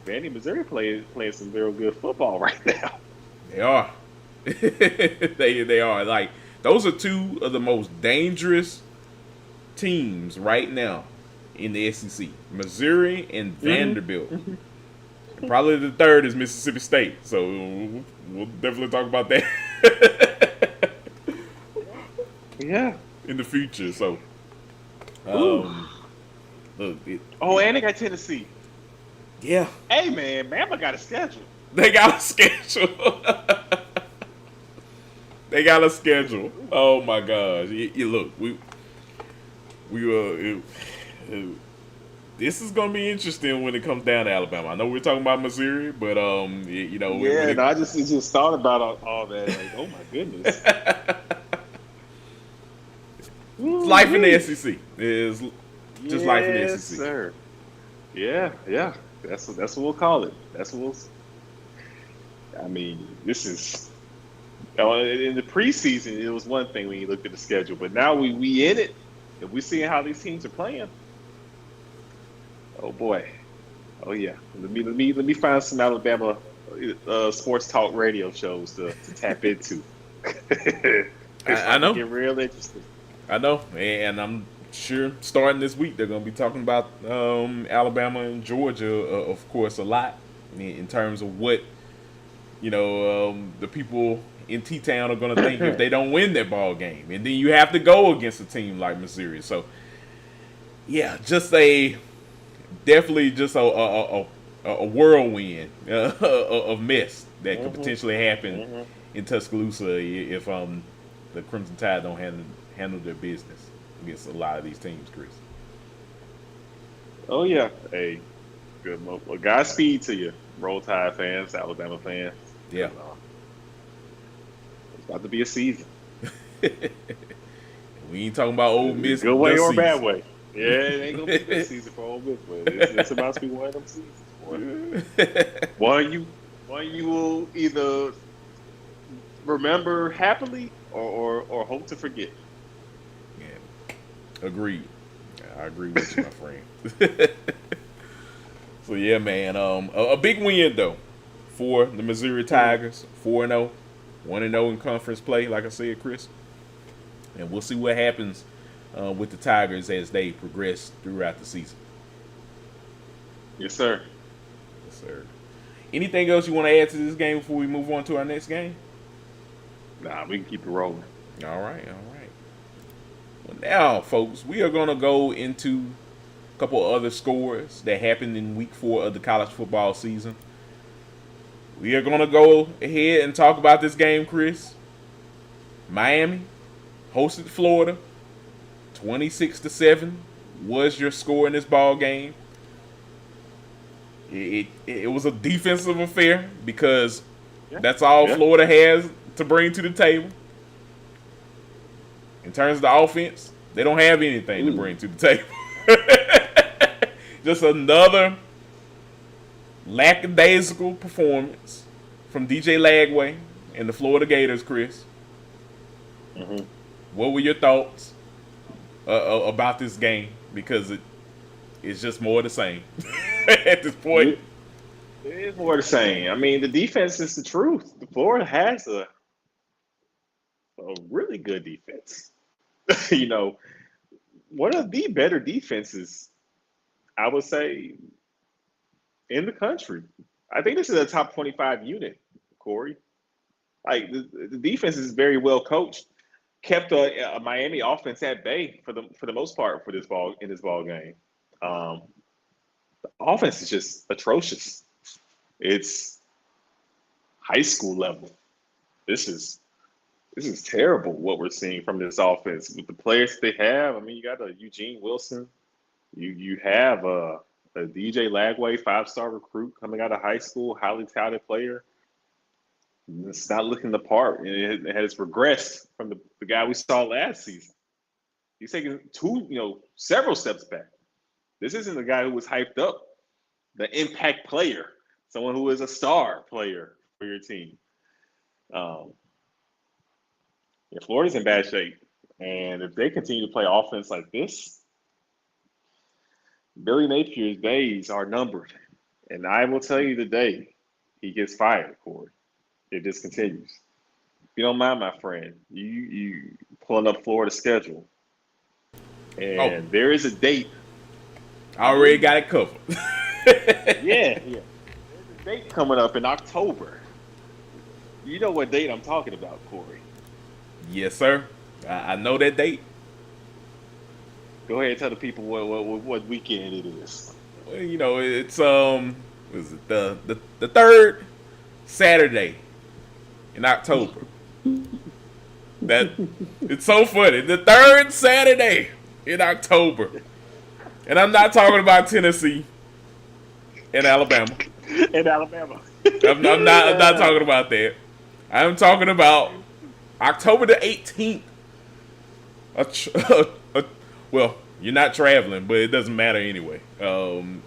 Vandy and Missouri playing some very good football right now. They are. they are. Like, those are two of the most dangerous teams right now in the SEC. Missouri and Vanderbilt. Mm-hmm. And probably the third is Mississippi State. So we'll definitely talk about that. Yeah. In the future. So look. And they got Tennessee. Yeah. Hey man, Bama got a schedule. They got a schedule. They got a schedule. Oh my gosh! Look, this is gonna be interesting when it comes down to Alabama. I know we're talking about Missouri, but I just thought about all that. Like, oh my goodness. It's life in the SEC. It's just life in the SEC. Yes, sir. Yeah. That's what we'll call it. That's what I mean, this is in the preseason. It was one thing when you looked at the schedule, but now we in it, and we seeing how these teams are playing. Oh boy, oh yeah. Let me find some Alabama sports talk radio shows to tap into. I know. Get real interesting. I know, and I'm sure starting this week they're going to be talking about Alabama and Georgia, of course, a lot in terms of what the people in T-Town are going to think if they don't win that ball game, and then you have to go against a team like Missouri. So, yeah, definitely just a whirlwind of mess that could potentially happen in Tuscaloosa if the Crimson Tide don't handle their business against a lot of these teams, Chris. Oh yeah, hey, good. Well, Godspeed to you, Roll Tide fans, Alabama fans. Yeah, it's about to be a season. We ain't talking about Ole Miss. Good way or bad way. Yeah, it ain't gonna be a good season for Ole Miss, but it's about to be one of them seasons. Boy. One you will either remember happily or hope to forget. Yeah, agreed. I agree with you, my friend. So yeah, man. A big win though for the Missouri Tigers. 4-0, 1-0 in conference play. Like I said, Chris, and we'll see what happens with the Tigers as they progress throughout the season. Yes, sir. Yes, sir. Anything else you want to add to this game before we move on to our next game? Nah, we can keep it rolling. All right. Well, now, folks, we are going to go into a couple of other scores that happened in week 4 of the college football season. We are going to go ahead and talk about this game, Chris. Miami hosted Florida. 26-7 was your score in this ball game. It was a defensive affair because that's all Florida has to bring to the table. In terms of the offense, they don't have anything to bring to the table. Just another lackadaisical performance from DJ Lagway and the Florida Gators, Chris. Mm-hmm. What were your thoughts about this game? Because it's just more of the same at this point. It is more the same. I mean, the defense is the truth. Florida has a really good defense. you know, one of the better defenses, I would say, in the country. I think this is a top 25 unit, Corey. Like the defense is very well coached. Kept a Miami offense at bay for the most part for this ball game. Um, the offense is just atrocious. It's high school level. This is this is terrible what we're seeing from this offense with the players they have. I mean, you got a Eugene Wilson. You have a DJ Lagway, 5-star recruit coming out of high school, highly touted player. It's not looking the part. It has regressed from the guy we saw last season. He's taking several steps back. This isn't the guy who was hyped up, the impact player, someone who is a star player for your team. Um, yeah, Florida's in bad shape. And if they continue to play offense like this, Billy Napier's days are numbered. And I will tell you the day he gets fired, Corey. It just continues. If you don't mind, my friend, you pulling up Florida's schedule. And there is a date. I already got it covered. Yeah. There's a date coming up in October. You know what date I'm talking about, Corey. Yes, sir. I know that date. Go ahead and tell the people what weekend it is. Well, it's is it the third Saturday in October. That it's so funny. The third Saturday in October. And I'm not talking about Tennessee and Alabama. In Alabama. I'm not talking about that. I'm talking about October the 18th. Well, you're not traveling, but it doesn't matter anyway.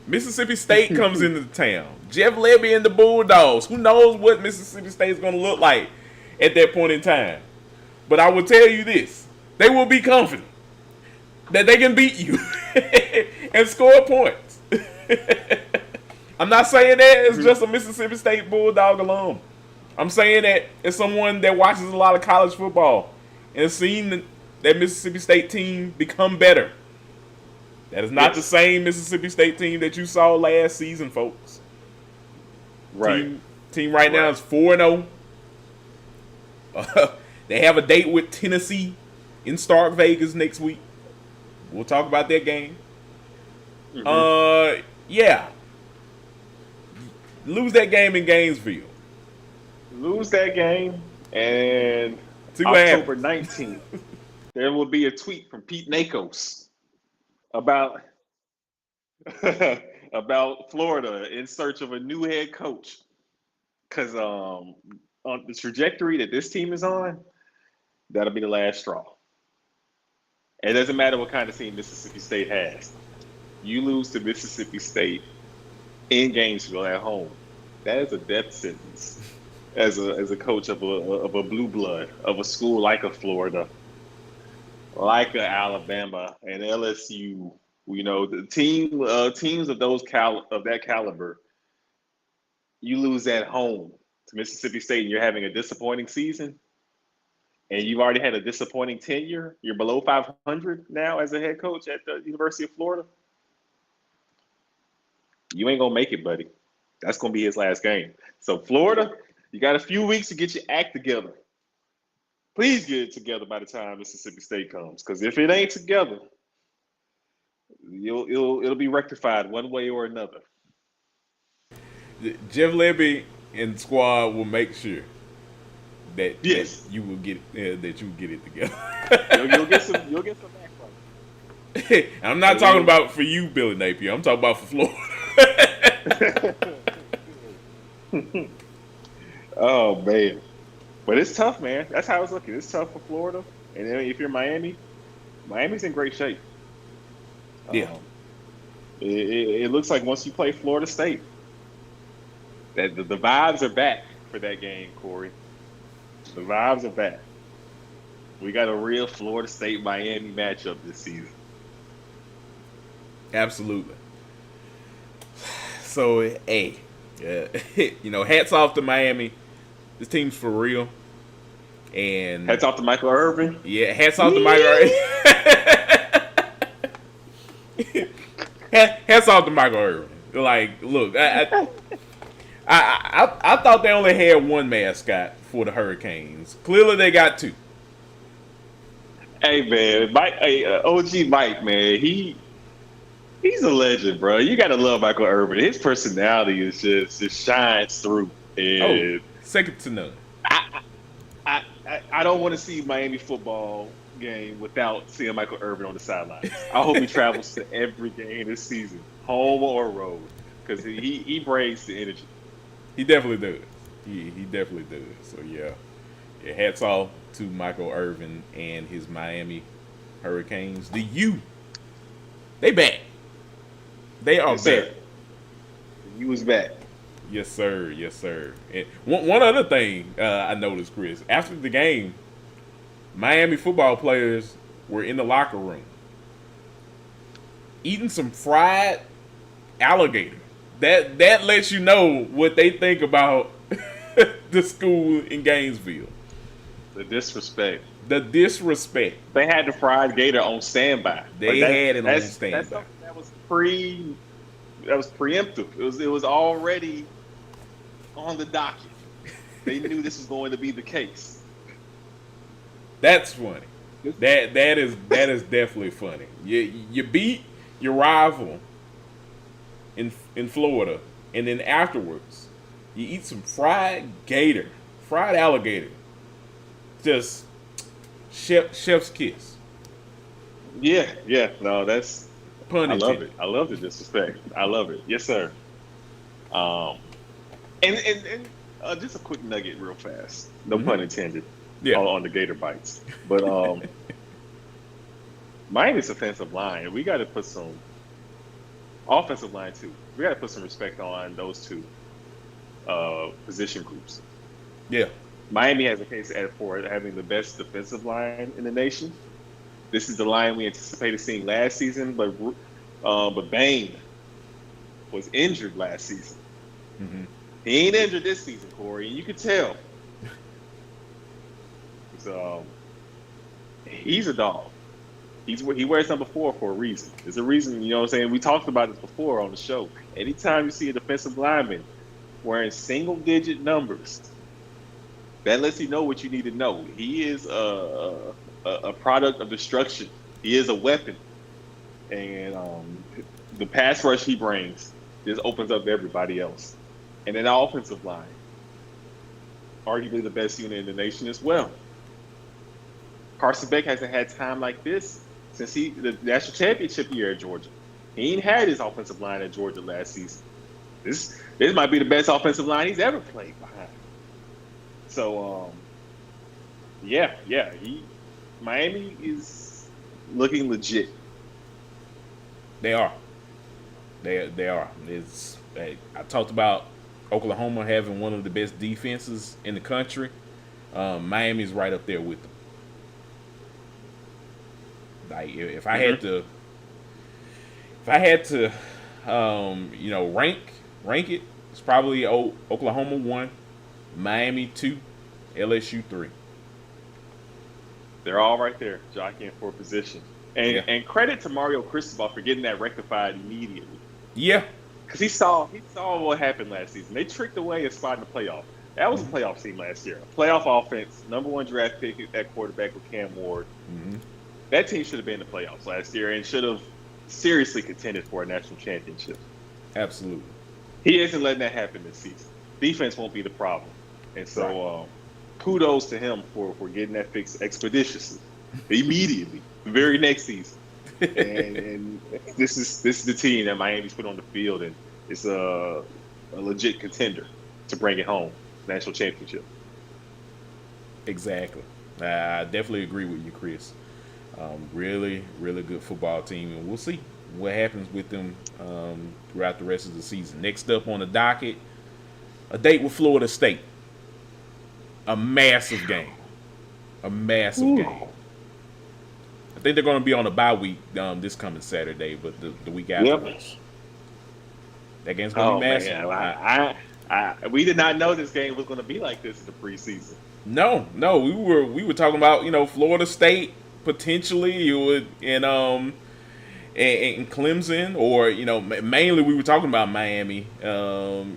Mississippi State comes into town. Jeff Levy and the Bulldogs. Who knows what Mississippi State is going to look like at that point in time? But I will tell you this. They will be confident that they can beat you and score points. I'm not saying that it's just a Mississippi State Bulldog alone. I'm saying that as someone that watches a lot of college football and has seen that Mississippi State team become better. That is not the same Mississippi State team that you saw last season, folks. Right. Team right now is 4-0. They have a date with Tennessee in Stark Vegas next week. We'll talk about that game. Yeah. Lose that game in Gainesville. Lose that game, and See what October happens. 19th, there will be a tweet from Pete Nakos about about Florida in search of a new head coach. Because on the trajectory that this team is on, that'll be the last straw. It doesn't matter what kind of team Mississippi State has. You lose to Mississippi State in Gainesville at home. That is a death sentence as a coach of a blue blood of a school like a Florida, like a Alabama and LSU. The teams of that caliber. You lose at home to Mississippi State and you're having a disappointing season, and you've already had a disappointing tenure. You're below 500 now as a head coach at the University of Florida. You ain't gonna make it, buddy. That's gonna be his last game. So Florida, you got a few weeks to get your act together. Please get it together by the time Mississippi State comes, because if it ain't together, it'll be rectified one way or another. Jeff Levy and squad will make sure that you will get it together. You'll get some backfire. I'm not talking about for you, Billy Napier. I'm talking about for Florida. Oh man, but it's tough, man. That's how it's looking. It's tough for Florida, and then if you're Miami's in great shape. Yeah. It looks like once you play Florida State, that the vibes are back for that game, Corey. The vibes are back. We got a real Florida State Miami matchup this season. Absolutely. So, hey, hats off to Miami. This team's for real. And Hats off to Michael Irvin. yeah, hats off to Michael Irvin. Hats off to Michael Irvin. Like, look, I thought they only had one mascot for the Hurricanes. Clearly, they got two. Hey man, OG Mike, man, he's a legend, bro. You gotta love Michael Irvin. His personality is just shines through. And second to none. I don't want to see Miami football game without seeing Michael Irvin on the sidelines. I hope he travels to every game this season, home or road, because he brings the energy. He definitely does. He definitely does. So yeah, hats off to Michael Irvin and his Miami Hurricanes. The U, they back. They are Yes, back. sir. You was back. Yes, sir. Yes, sir. And one other thing I noticed, Chris, after the game, Miami football players were in the locker room eating some fried alligator. That lets you know what they think about the school in Gainesville. The disrespect. The disrespect. They had the fried gator on standby. They had it on standby. That's something that was preemptive. It was already on the docket. They knew this was going to be the case. That's funny. That is definitely funny. You beat your rival in Florida, and then afterwards you eat some fried alligator. Just chef's kiss. Yeah. No, that's Pun I love intended. it. I love the disrespect. I love it. Yes, sir. And just a quick nugget, real fast. No pun intended. Yeah. On the Gator bites, but Miami's offensive line. We got to put some offensive line too. We got to put some respect on those two position groups. Yeah. Miami has a case for having the best defensive line in the nation. This is the line we anticipated seeing last season, but Bain was injured last season. Mm-hmm. He ain't injured this season, Corey, and you can tell. So he's a dog. He wears number 4 for a reason. There's a reason, you know what I'm saying? We talked about this before on the show. Anytime you see a defensive lineman wearing single-digit numbers, that lets you know what you need to know. He is a product of destruction. He is a weapon. And the pass rush he brings just opens up everybody else. And then the offensive line, arguably the best unit in the nation as well. Carson Beck hasn't had time like this since the national championship year at Georgia. He ain't had his offensive line at Georgia last season. This might be the best offensive line he's ever played behind. So, Miami is looking legit. They are. They are. I talked about Oklahoma having one of the best defenses in the country. Miami's right up there with them. Like if I had to, rank it, it's probably Oklahoma 1, Miami 2, LSU 3. They're all right there, jockeying for position. And credit to Mario Cristobal for getting that rectified immediately. Yeah, because he saw what happened last season. They tricked away a spot in the playoff. That was a playoff team last year. A playoff offense, number 1 draft pick at quarterback with Cam Ward. Mm-hmm. That team should have been in the playoffs last year and should have seriously contended for a national championship. Absolutely. He isn't letting that happen this season. Defense won't be the problem. And so kudos to him for getting that fixed expeditiously, immediately, the very next season. and this is the team that Miami's put on the field, and it's a legit contender to bring it home, national championship. Exactly. I definitely agree with you, Chris. Really, really good football team, and we'll see. what happens with them throughout the rest of the season. Next up on the docket, a date with Florida State. A massive game. A massive game. Ooh. I think they're going to be on a bye week this coming Saturday, but the week Yep. afterwards. That game's going to Oh be massive. man, we did not know this game was going to be like this in the preseason. No, we were talking about Florida State potentially you would and Clemson, or mainly we were talking about Miami. Well,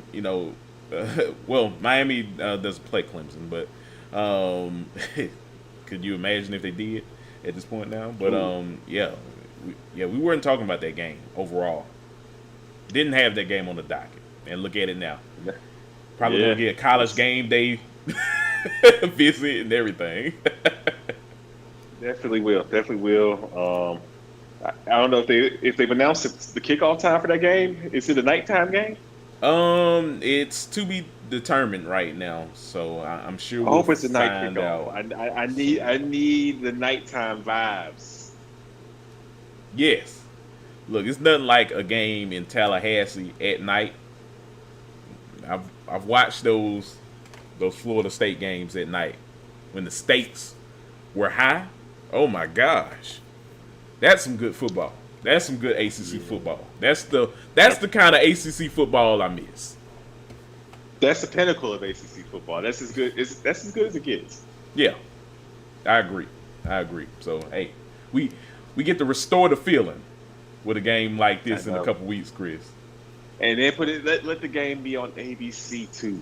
Miami doesn't play Clemson, but could you imagine if they did at this point now? But we weren't talking about that game overall. Didn't have that game on the docket, and look at it now. Probably gonna get a college game day visit and everything. Definitely will. Definitely will. I don't know if they've announced the kickoff time for that game. Is it a nighttime game? It's to be determined right now, so I'm sure I we'll hope it's a night find kickoff. out. I need the nighttime vibes. Yes, look, it's nothing like a game in Tallahassee at night. I've watched those Florida State games at night when the stakes were high. Oh my gosh, that's some good football. That's some good ACC football. That's the kind of ACC football I miss. That's the pinnacle of ACC football. That's as good. That's as good as it gets. Yeah, I agree. So hey, we get to restore the feeling with a game like this in a couple weeks, Chris. And then let the game be on ABC too.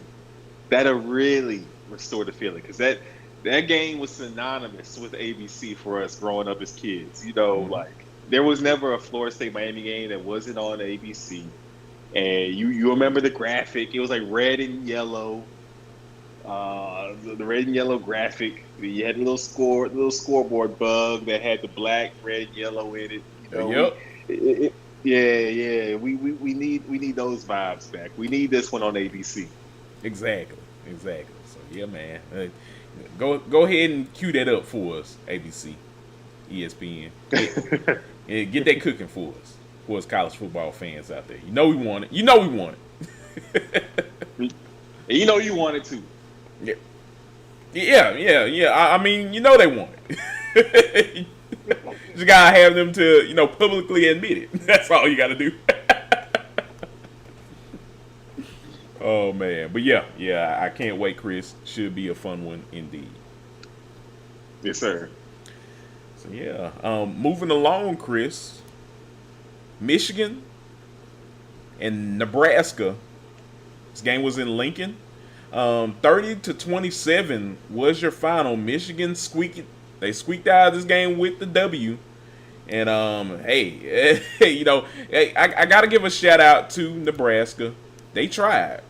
That'll really restore the feeling, because that game was synonymous with ABC for us growing up as kids. Like there was never a Florida State Miami game that wasn't on ABC. And you remember the graphic? It was like red and yellow. The red and yellow graphic. You had a little scoreboard bug that had the black, red, and yellow in it. Yep. Yeah. We need those vibes back. We need this one on ABC. Exactly. So yeah, man. Go ahead and cue that up for us, ABC, ESPN. Get that cooking for us college football fans out there. We want it. We want it. And you want it too. Yeah. I mean, they want it. Just gotta have them to, publicly admit it. That's all you gotta do. Oh man, but yeah, I can't wait, Chris. Should be a fun one indeed. Yes, sir. So yeah, moving along, Chris. Michigan and Nebraska. This game was in Lincoln. 30-27 was your final. Michigan squeaked out of this game with the W. And hey, I gotta give a shout out to Nebraska. They tried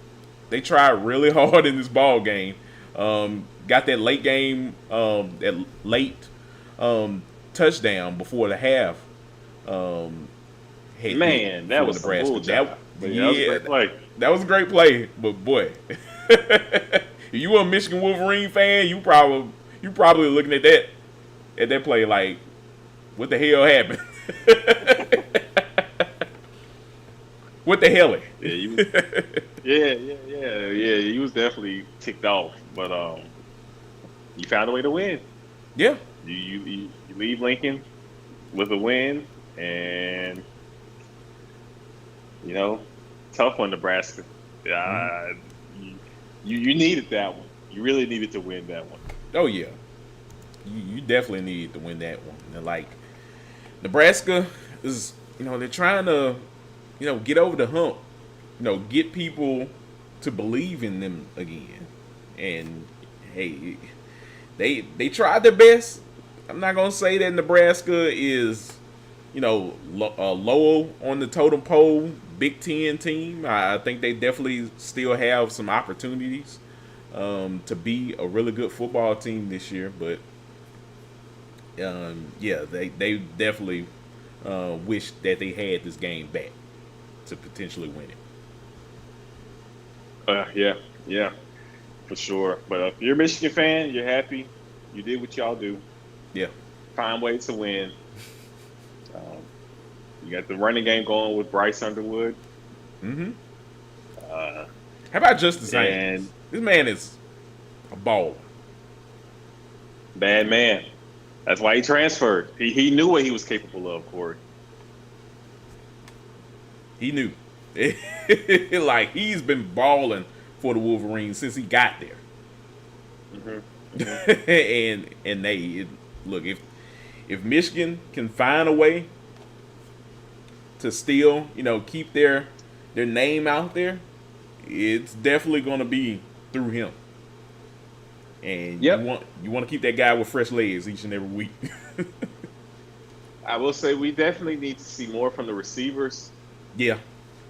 really hard in this ball game. Got that late game, that late touchdown before the half. Man, that was Nebraska. That was a great play. But boy, if you were a Michigan Wolverine fan, you probably looking at that play like, what the hell happened? What the hell? Yeah. He was definitely ticked off, but you found a way to win. Yeah. You leave Lincoln with a win, and tough on Nebraska. You needed that one. You really needed to win that one. Oh yeah, you definitely needed to win that one. And like Nebraska is, they're trying to, get over the hump, get people to believe in them again. And hey, they tried their best. I'm not gonna say that Nebraska is, low on the totem pole Big Ten team. I think they definitely still have some opportunities to be a really good football team this year. But they definitely wish that they had this game back to potentially win it. Yeah, for sure. But if you're a Michigan fan, you're happy. You did what y'all do. Yeah. Find ways to win. You got the running game going with Bryce Underwood. Mm-hmm. Uh, How about Justice and Haynes? This man is a baller. bad man. That's why he transferred. He knew what he was capable of, Corey. He knew. Like, he's been balling for the Wolverines since he got there. Mm-hmm. Mm-hmm. and look, if Michigan can find a way to still, keep their name out there, it's definitely going to be through him. And Yep. you want to keep that guy with fresh legs each and every week. I will say we definitely need to see more from the receivers. Yeah.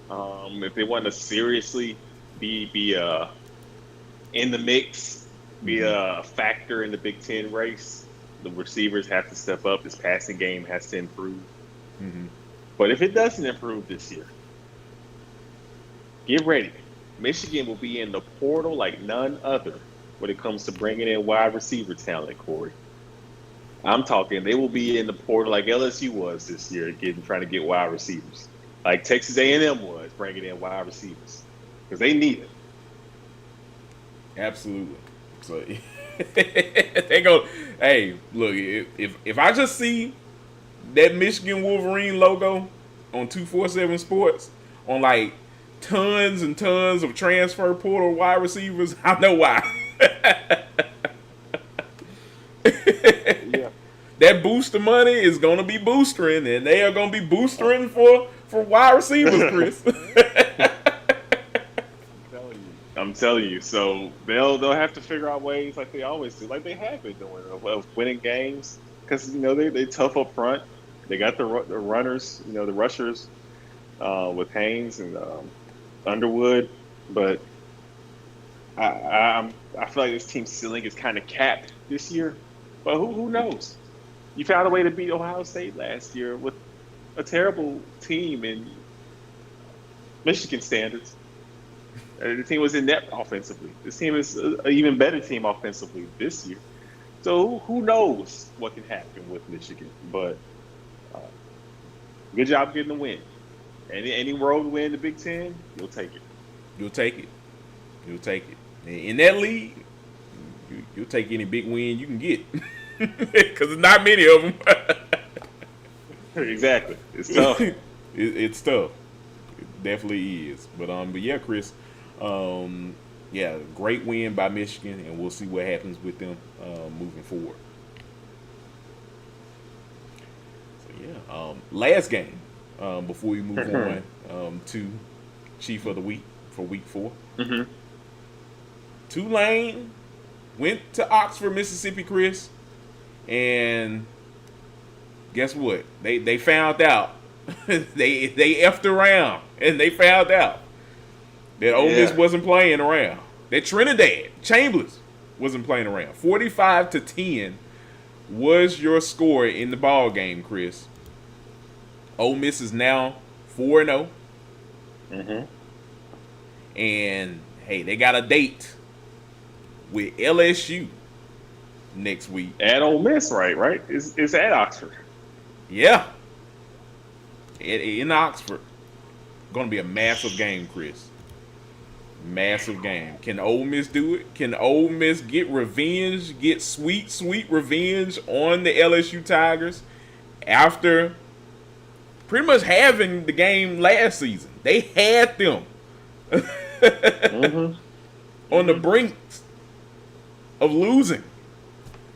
If they want to seriously be in the mix, be a factor in the Big Ten race, the receivers have to step up. This passing game has to improve. Mm-hmm. But if it doesn't improve this year, get ready. Michigan will be in the portal like none other when it comes to bringing in wide receiver talent, Corey. I'm talking they will be in the portal like LSU was this year, trying to get wide receivers, like Texas A&M was bringing in wide receivers because they need it. Absolutely. So they go. Hey, look, if I just see that Michigan Wolverine logo on 247 Sports on like tons and tons of transfer portal wide receivers, I know why. Yeah. That booster money is gonna be boostering, and they are gonna be boostering for wide receivers, Chris. I'm telling you. So they'll have to figure out ways like they always do, like they have been doing, of winning games because they tough up front. They got the runners, the rushers with Haynes and Underwood, but I feel like this team's ceiling is kind of capped this year. But who knows? You found a way to beat Ohio State last year with a terrible team in Michigan standards. The team was inept offensively. This team is an even better team offensively this year. So who knows what can happen with Michigan? But good job getting the win. Any road win in the Big Ten, you'll take it. You'll take it. You'll take it. In that league, you'll take any big win you can get. Because there's not many of them. Exactly. It's tough. It's tough. It definitely is. But yeah, Chris. Yeah, great win by Michigan, and we'll see what happens with them moving forward. So yeah, last game before we move on to Chief of the Week for Week 4. Mm-hmm. Tulane went to Oxford, Mississippi, Chris, and guess what? They found out. they effed around, and they found out that Ole Miss wasn't playing around. That Trinidad Chambers wasn't playing around. 45-10 was your score in the ball game, Chris. Ole Miss is now 4-0. Mm-hmm. And hey, they got a date with LSU next week. At Ole Miss, right? It's at Oxford. Yeah. In Oxford. Going to be a massive game, Chris. Massive game. Can Ole Miss do it? Can Ole Miss get revenge, get sweet, sweet revenge on the LSU Tigers after pretty much having the game last season? They had them on the brink of losing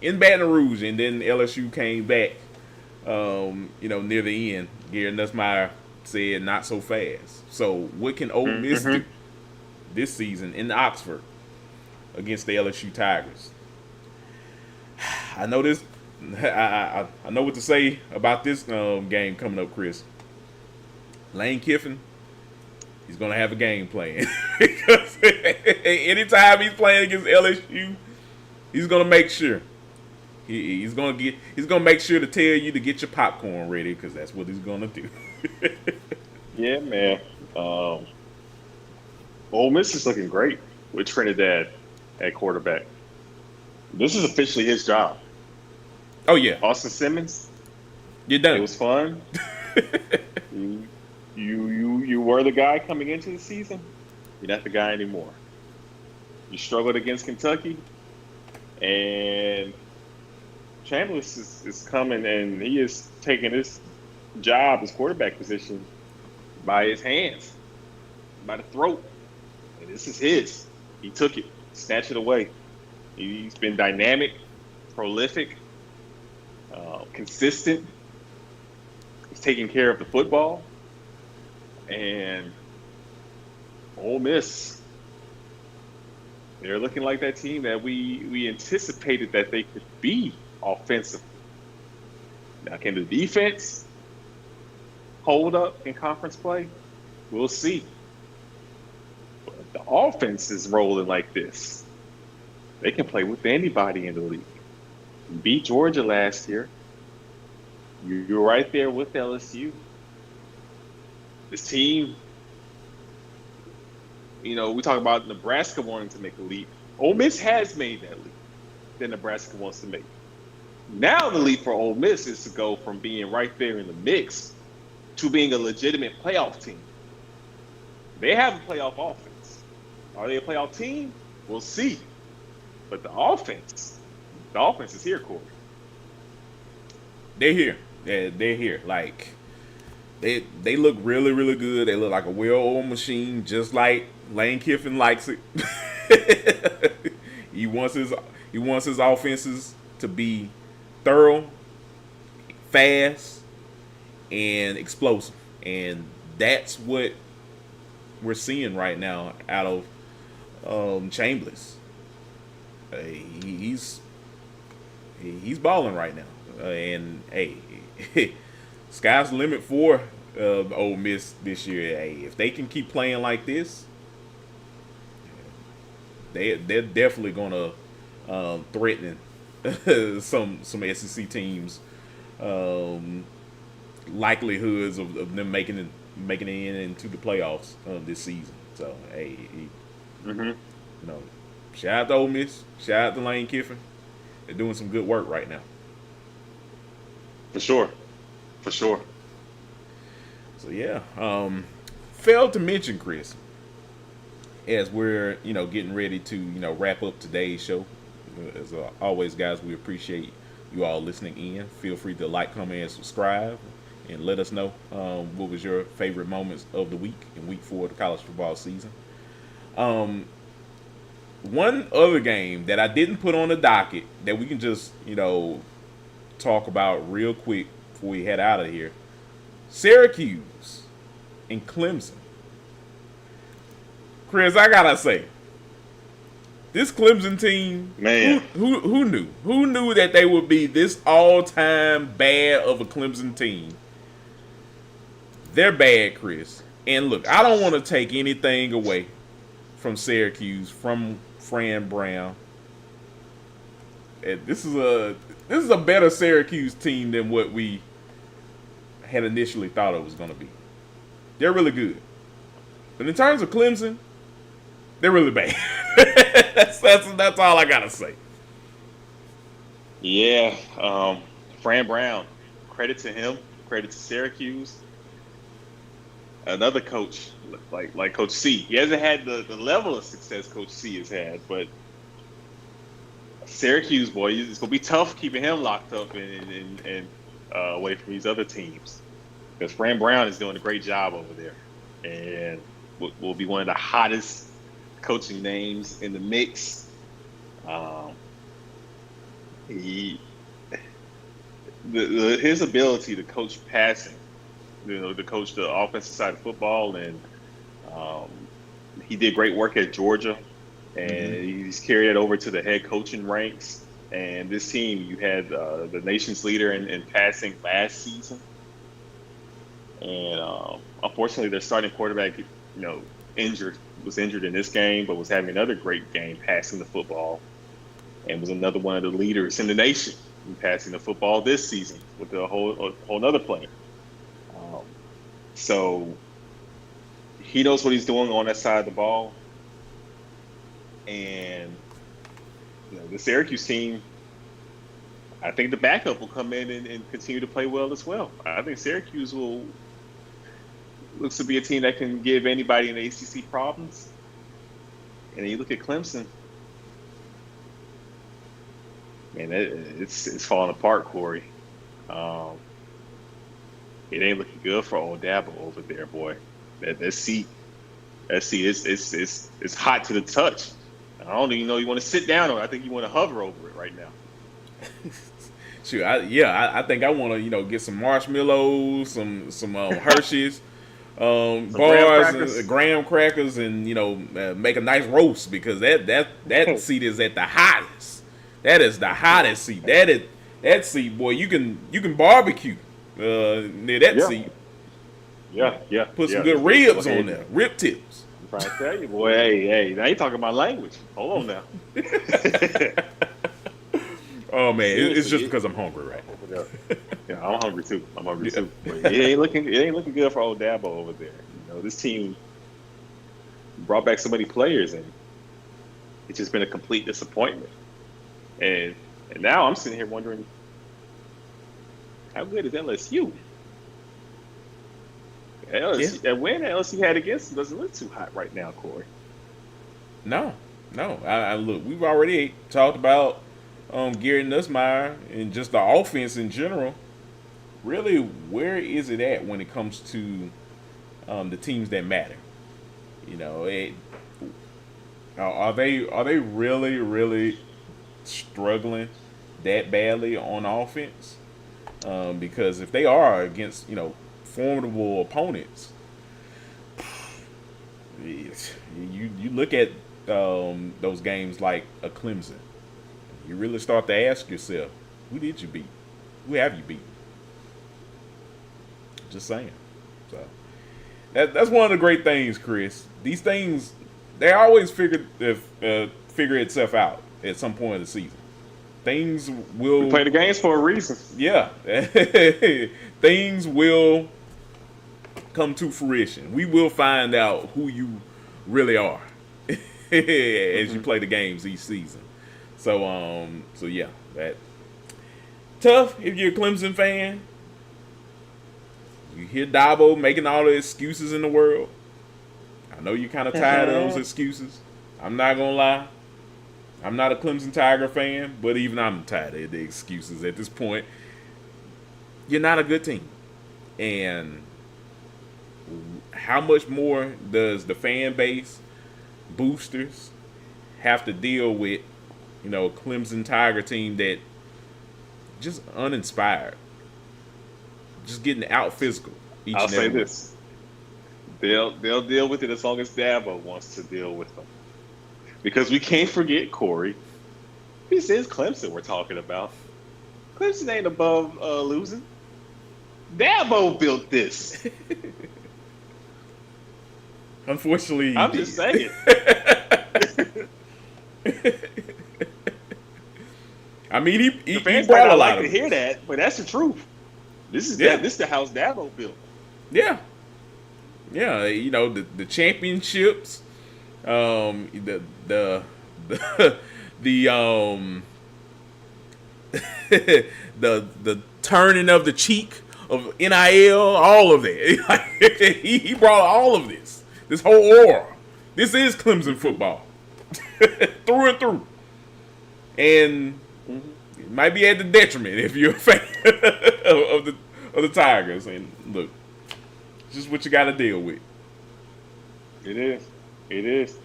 in Baton Rouge, and then LSU came back, near the end. Gary Nussmeier said not so fast. So what can Ole Miss do this season in Oxford against the LSU Tigers? I know this. I know what to say about this game coming up, Chris. Lane Kiffin, he's going to have a game plan. Because anytime he's playing against LSU, he's going to make sure. He's going to make sure to tell you to get your popcorn ready, because that's what he's going to do. Yeah, man. Ole Miss is looking great with Trinidad at quarterback. This is officially his job. Oh, yeah. Austin Simmons. You're done. It was fun. You you were the guy coming into the season. You're not the guy anymore. You struggled against Kentucky, and Chambliss is coming, and he is taking his job, his quarterback position, by his hands, by the throat, and this is his. He took it, snatched it away. He's been dynamic, prolific, consistent. He's taking care of the football, and Ole Miss, they're looking like that team that we anticipated that they could be offensively. Now, can the defense hold up in conference play? We'll see. But if the offense is rolling like this, they can play with anybody in the league. You beat Georgia last year. You're right there with LSU. This team, we talk about Nebraska wanting to make a leap. Ole Miss has made that leap that Nebraska wants to make. Now the leap for Ole Miss is to go from being right there in the mix to being a legitimate playoff team. They have a playoff offense. Are they a playoff team? We'll see. But the offense is here, Corey. They're here. They're here. Like they look really, really good. They look like a well-oiled machine, just like Lane Kiffin likes it. he wants his offenses to be thorough, fast, and explosive, and that's what we're seeing right now out of Chambliss. He's balling right now, and hey, sky's the limit for Ole Miss this year. Hey, if they can keep playing like this, they're definitely gonna threaten some SEC teams likelihoods of them making it into the playoffs this season. So hey, shout out to Ole Miss, shout out to Lane Kiffin. They're doing some good work right now. For sure. So yeah, failed to mention, Chris, as we're getting ready to wrap up today's show. As always, guys, we appreciate you all listening in. Feel free to like, comment, and subscribe, and let us know what was your favorite moments of the week in week 4 of the college football season. One other game that I didn't put on the docket that we can just talk about real quick before we head out of here: Syracuse and Clemson. Chris, I gotta say, this Clemson team, man, who knew? Who knew that they would be this all-time bad of a Clemson team? They're bad, Chris. And look, I don't want to take anything away from Syracuse, from Fran Brown. And this is a better Syracuse team than what we had initially thought it was going to be. They're really good, but in terms of Clemson, they're really bad. that's all I gotta say. Yeah, Fran Brown. Credit to him. Credit to Syracuse. Another coach like Coach C. He hasn't had the level of success Coach C has had, but Syracuse, boy, it's gonna be tough keeping him locked up and away from these other teams, because Fran Brown is doing a great job over there, and will be one of the hottest coaching names in the mix. His ability to coach passing, to coach the offensive side of football, and he did great work at Georgia, and he's carried it over to the head coaching ranks. And this team, you had the nation's leader in passing last season, and unfortunately, their starting quarterback, was injured in this game, but was having another great game passing the football, and was another one of the leaders in the nation in passing the football this season with a whole nother player. So he knows what he's doing on that side of the ball, and the Syracuse team, I think the backup will come in and continue to play well as well. I think Syracuse will looks to be a team that can give anybody in the ACC problems. And then you look at Clemson, man, it's falling apart, Corey. Um, it ain't looking good for old Dabo over there, boy. That seat, it's hot to the touch. I don't even know you want to sit down on it. I think you want to hover over it right now. Sure, I think I want to get some marshmallows, some Hershey's, Some graham bars crackers. and graham crackers, and make a nice roast because that seat is at the hottest. That is the hottest seat. That seat, boy. You can barbecue near that Yeah, seat. yeah. Put some good ribs on there, rib tips. I'm trying to tell you, boy. Hey, now you talking my language. Hold on now. Oh man, it's just Seriously, because I'm hungry right now. over there. Yeah, I'm hungry too. But it ain't looking good for old Dabo over there. This team brought back so many players, and it's just been a complete disappointment. And now I'm sitting here wondering, how good is LSU? LSU, that win LSU had against them doesn't look too hot right now, Corey. No. I look. We've already talked about Gary Nussmeier and just the offense in general. Really, where is it at when it comes to the teams that matter? Are they really struggling that badly on offense? Because if they are against formidable opponents, you look at those games like a Clemson. You really start to ask yourself, who did you beat? Who have you beaten? Just saying. So that's one of the great things, Chris. These things, they always figure itself out at some point of the season. Things will We play the games for a reason. yeah, things will come to fruition. We will find out who you really are as you play the games each season. So yeah, that tough if you're a Clemson fan. You hear Dabo making all the excuses in the world. I know you're kind of tired of those excuses. I'm not gonna lie. I'm not a Clemson Tiger fan, but even I'm tired of the excuses at this point. You're not a good team. And how much more does the fan base, boosters, have to deal with, Clemson Tiger team that just uninspired, just getting out physical each I'll and say every this: they'll deal with it as long as Dabo wants to deal with them. Because we can't forget, Corey, this is Clemson we're talking about. Clemson ain't above losing. Dabo built this. Unfortunately, I'm just saying. I mean, The he fans might brought a not lot like of to hear that, but that's the truth. This is the house Dabo built. Yeah, the championships, the the turning of the cheek of NIL, all of that. he brought all of this whole aura. This is Clemson football through and through, and it might be at the detriment if you're a fan of the Tigers. And look, it's just what you got to deal with. It is.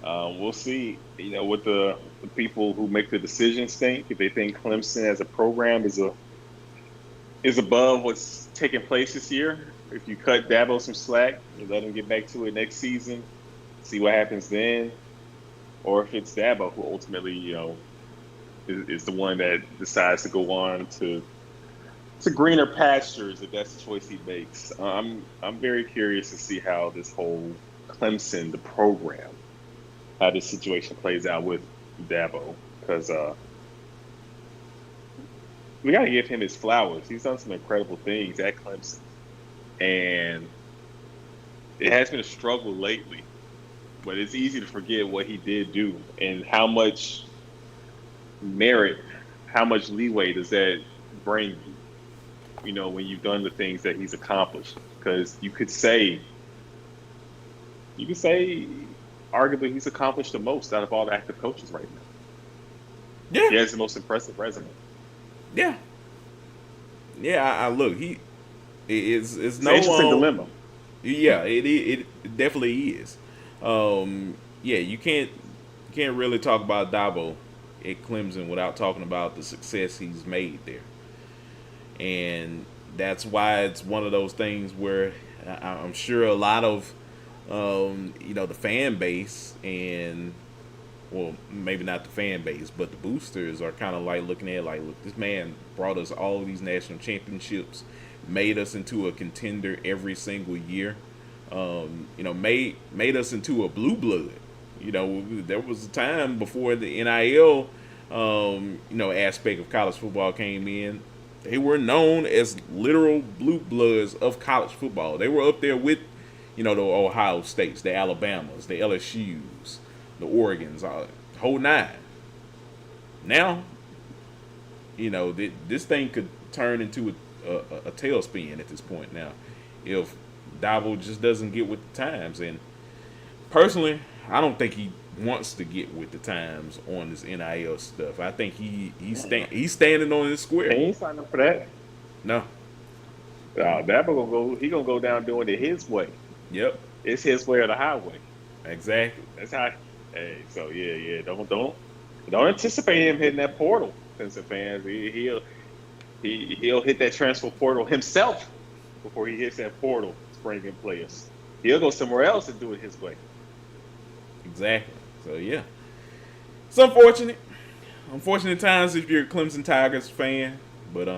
We'll see. What the people who make the decisions think. If they think Clemson as a program is above what's taking place this year. If you cut Dabo some slack, you let him get back to it next season, see what happens then, or if it's Dabo who ultimately, is the one that decides to go on to greener pastures if that's the choice he makes. I'm very curious to see how this whole Clemson, the program, how this situation plays out with Dabo, because we got to give him his flowers. He's done some incredible things at Clemson, and it has been a struggle lately, but it's easy to forget what he did do and how much merit, how much leeway does that bring you, when you've done the things that he's accomplished. Because you could say You could say, arguably, he's accomplished the most out of all the active coaches right now. Yeah, He has the most impressive resume. yeah, yeah. I look. It's It's an no interesting dilemma. Yeah, it definitely is. Yeah, you can't really talk about Dabo at Clemson without talking about the success he's made there, and that's why it's one of those things where I'm sure a lot of the fan base and well, maybe not the fan base, but the boosters are kind of like looking at it like, look, this man brought us all of these national championships, made us into a contender every single year. Made us into a blue blood. There was a time before the NIL, aspect of college football came in. They were known as literal blue bloods of college football. They were up there with, the Ohio States, the Alabamas, the LSU's, the Oregons, whole nine. Now, this thing could turn into a tailspin at this point now if Dabo just doesn't get with the times. And personally, I don't think he wants to get with the times on this NIL stuff. I think he's standing on his He square. ain't signed up for that. No. That gonna go. He gonna go down doing it his way. Yep. It's his way or the highway. Exactly. That's how. Hey, so yeah. Don't anticipate him hitting that portal, Clemson fans. He'll hit that transfer portal himself before he hits that portal to bring in players. He'll go somewhere else and do it his way. Exactly. So yeah, it's unfortunate. Unfortunate times if you're a Clemson Tigers fan, but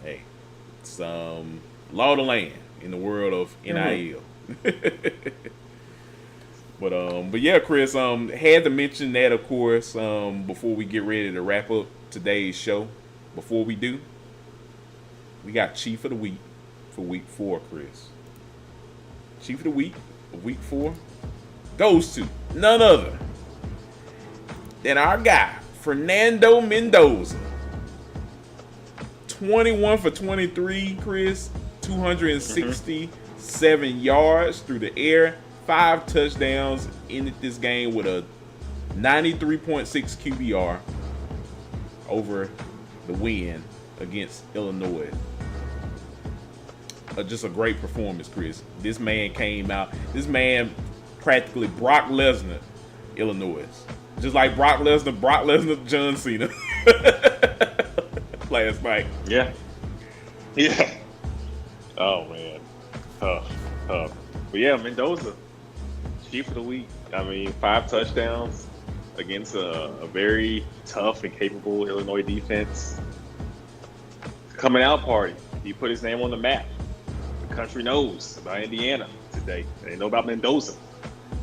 hey, it's law of the land in the world of NIL. But yeah, Chris, had to mention that, of course, before we get ready to wrap up today's show. Before we do, we got Chief of the Week for Week 4, Chris. Chief of the Week of Week 4 goes to none other than our guy, Fernando Mendoza. 21 for 23, Chris. 267 yards through the air. 5 touchdowns. Ended this game with a 93.6 QBR over the win against Illinois. Just a great performance, Chris. This man came out. This man practically Brock Lesnar, Illinois. Just like Brock Lesnar, John Cena last night. Yeah. Oh man, tough. But yeah, Mendoza, Chief of the Week. I mean, 5 touchdowns against a very tough and capable Illinois defense. Coming out party. He put his name on the map. The country knows about Indiana today. They know about Mendoza.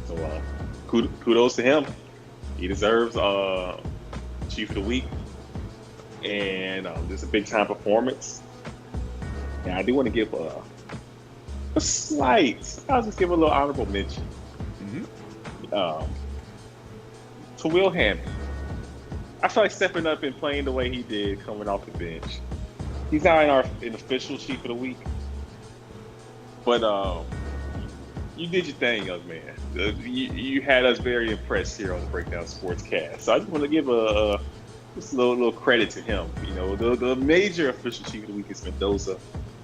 So kudos to him. He deserves Chief of the Week. And this is a big time performance. And I do want to give a slight, I'll just give a little honorable mention to Will Hammond. I feel like stepping up and playing the way he did coming off the bench. He's not in official Chief of the Week. But you did your thing, young man. You had us very impressed here on the Breakdown Sportscast. So I just want to give just a little credit to him. The major official Chief of the Week is Mendoza,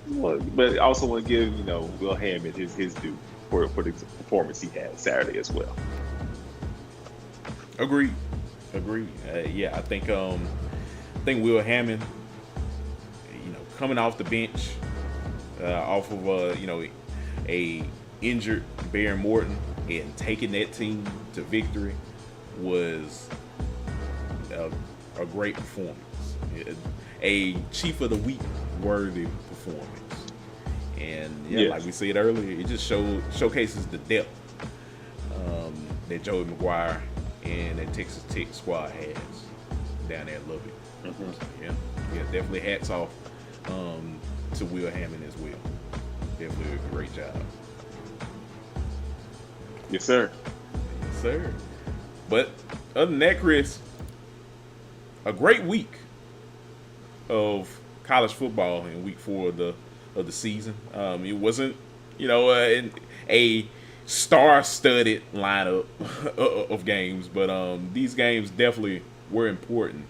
but I also want to give Will Hammond his due for the performance he had Saturday as well. Agreed. Yeah, I think Will Hammond, coming off the bench, off of a injured Bear Morton and taking that team to victory was a great performance. A Chief of the Week worthy performance. And like we said earlier, it just showcases the depth that Joey McGuire and that Texas Tech squad has down there at Lubbock. So, yeah, definitely hats off to Will Hammond as well. Definitely a great job. Yes, sir. Yes, sir. But other than that, Chris, a great week of college football in week 4 of the season. It wasn't, a star-studded lineup of games, but these games definitely were important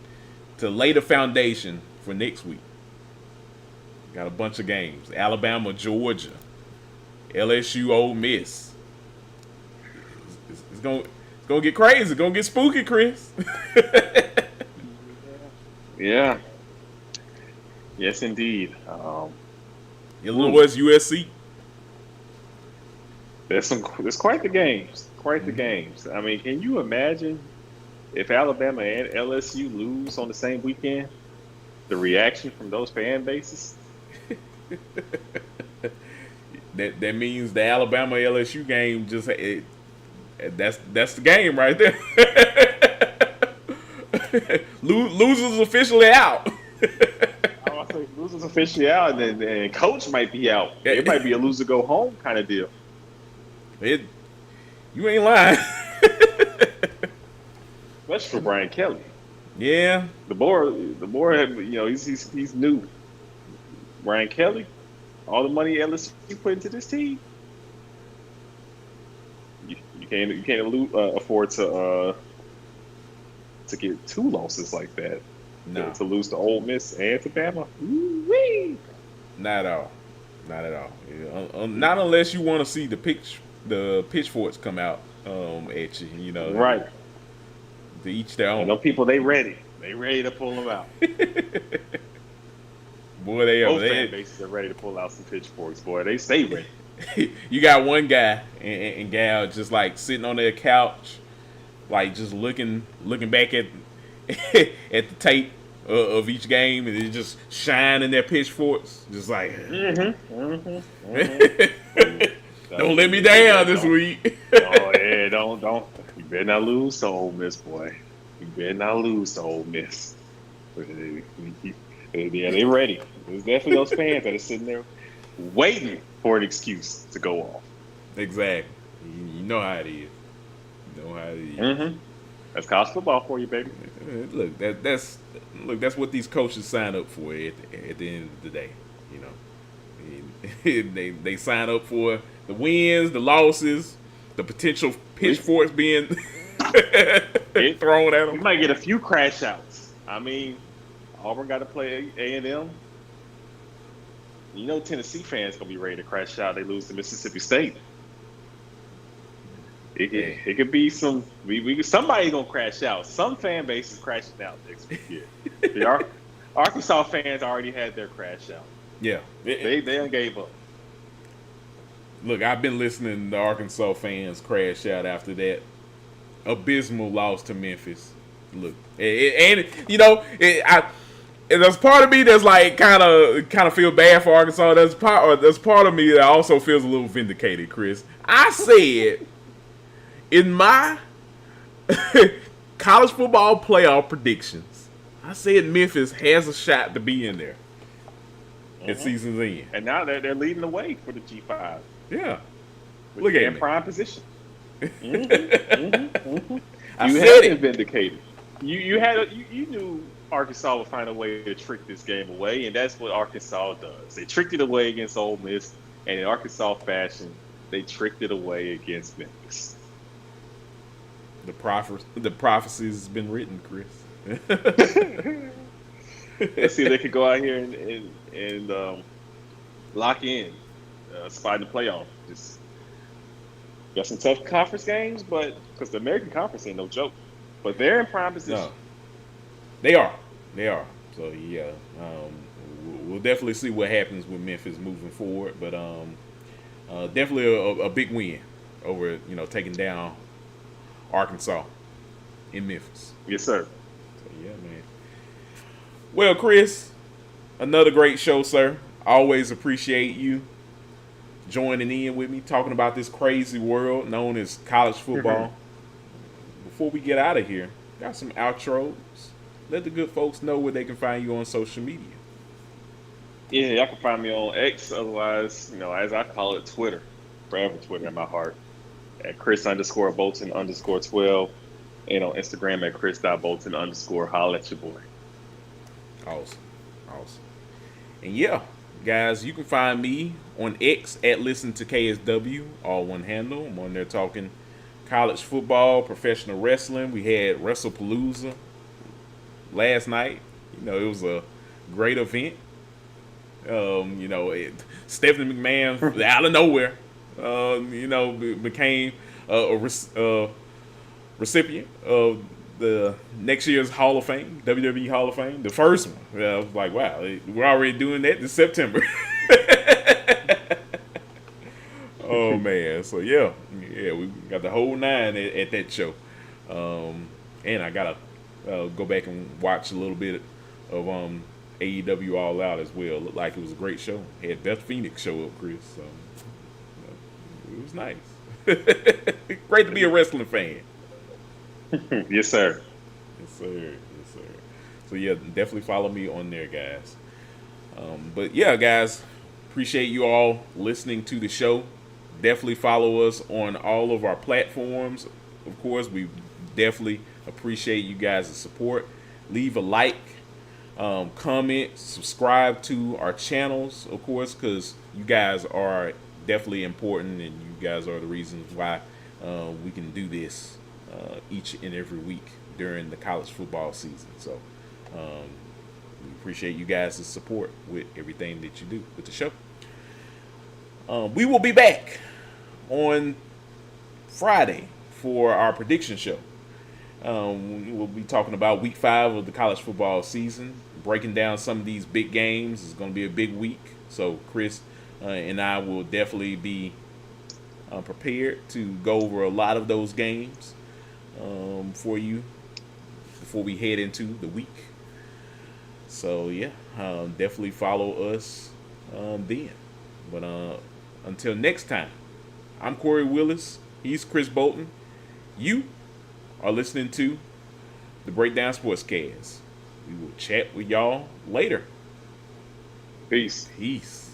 to lay the foundation for next week. Got a bunch of games: Alabama, Georgia, LSU, Ole Miss. It's gonna get crazy. It's gonna get spooky, Chris. Yeah. Yes, indeed. Illinois, USC. There's quite the games. Quite the games. I mean, can you imagine if Alabama and LSU lose on the same weekend? The reaction from those fan bases. That means the Alabama LSU game that's the game right there. Losers officially out. I think losers officially out, and coach might be out. It might be a loser go home kind of deal. You ain't lying. Especially for Brian Kelly. Yeah. The board, he's new. Brian Kelly, all the money LSU put into this team, you can't afford to get two losses like that. No. To lose to Ole Miss and to Bama. Woo-wee. Not at all. Not at all. Yeah. Not unless you want to see the pitchforks come out at you. You know. Right. To each their own. And those people, they ready. They ready to pull them out. Boy, they are. Both fan bases are ready to pull out some pitchforks. Boy, they stay ready. You got one guy and gal just like sitting on their couch, like just looking back at at the tape of each game, and they just shining their pitchforks, just like, don't let me down this week. Oh yeah, don't. You better not lose to Ole Miss, boy. You better not lose to Ole Miss. Yeah, they ready. There's definitely those fans that are sitting there waiting for an excuse to go off. Exactly. You know how it is. Mm-hmm. That's college football for you, baby. Look, that's what these coaches sign up for at the end of the day. You know, they sign up for the wins, the losses, the potential pitchforks being thrown at them. You might get a few crash outs. I mean, Auburn got to play A&M. You know, Tennessee fans gonna be ready to crash out. They lose to Mississippi State. It could be some. Somebody gonna crash out. Some fan base is crashing out next week. The Arkansas fans already had their crash out. Yeah, they done gave up. Look, I've been listening to Arkansas fans crash out after that abysmal loss to Memphis. Look, and you know, there's part of me that's like kind of feel bad for Arkansas. There's part of me that also feels a little vindicated, Chris. I said in my college football playoff predictions, I said Memphis has a shot to be in there at season's end. And now they're leading the way for the G5. Yeah. Look at in me. Prime position. I You said had it. been vindicated. You knew Arkansas would find a way to trick this game away, and that's what Arkansas does. They tricked it away against Ole Miss, and in Arkansas fashion, they tricked it away against Memphis. The prophecies has been written, Chris. Let's see if they could go out here and lock in a spot in the playoff. Just got some tough conference games, but because the American Conference ain't no joke, but they're in prime position. No. They are. So yeah, we'll definitely see what happens with Memphis moving forward, but definitely a big win over taking down Arkansas in Memphis. Yes, sir. So yeah, man. Well, Chris, another great show, sir. Always appreciate you joining in with me, talking about this crazy world known as college football. Before we get out of here, got some outros. Let the good folks know where they can find you on social media. Yeah, y'all can find me on X, otherwise, as I call it, Twitter. Forever Twitter in my heart. At Chris_Bolton_12. And on Instagram at Chris.Bolton_. Holla at your boy. Awesome. And yeah, Guys, you can find me on X at Listen to KSW, all one handle. I'm on there talking college football, professional wrestling. We had WrestlePalooza last night. It was a great event. Stephanie McMahon out of nowhere, became a recipient of the next year's Hall of Fame, WWE Hall of Fame, the first one. I was like, wow, we're already doing that in September. Oh man, so yeah, we got the whole nine at that show, and I gotta go back and watch a little bit of AEW All Out as well. Looked like it was a great show. Had Beth Phoenix show up, Chris. So it was nice. Great to be a wrestling fan. Yes, sir. Yes, sir. Yes, sir. So yeah, definitely follow me on there, guys. But yeah, guys, appreciate you all listening to the show. Definitely follow us on all of our platforms. Of course, we definitely appreciate you guys' support. Leave a like, comment, subscribe to our channels, of course, because you guys are definitely important, and you guys are the reasons why we can do this each and every week during the college football season. So we appreciate you guys' support with everything that you do with the show. We will be back on Friday for our prediction show. We'll be talking about week 5 of the college football season, breaking down some of these big games. It's going to be a big week. So Chris and I will definitely be prepared to go over a lot of those games for you before we head into the week. So yeah, definitely follow us then. But until next time, I'm Corey Willis. He's Chris Bolton. You are listening to the Breakdown Sportscast. We will chat with y'all later. Peace. Peace.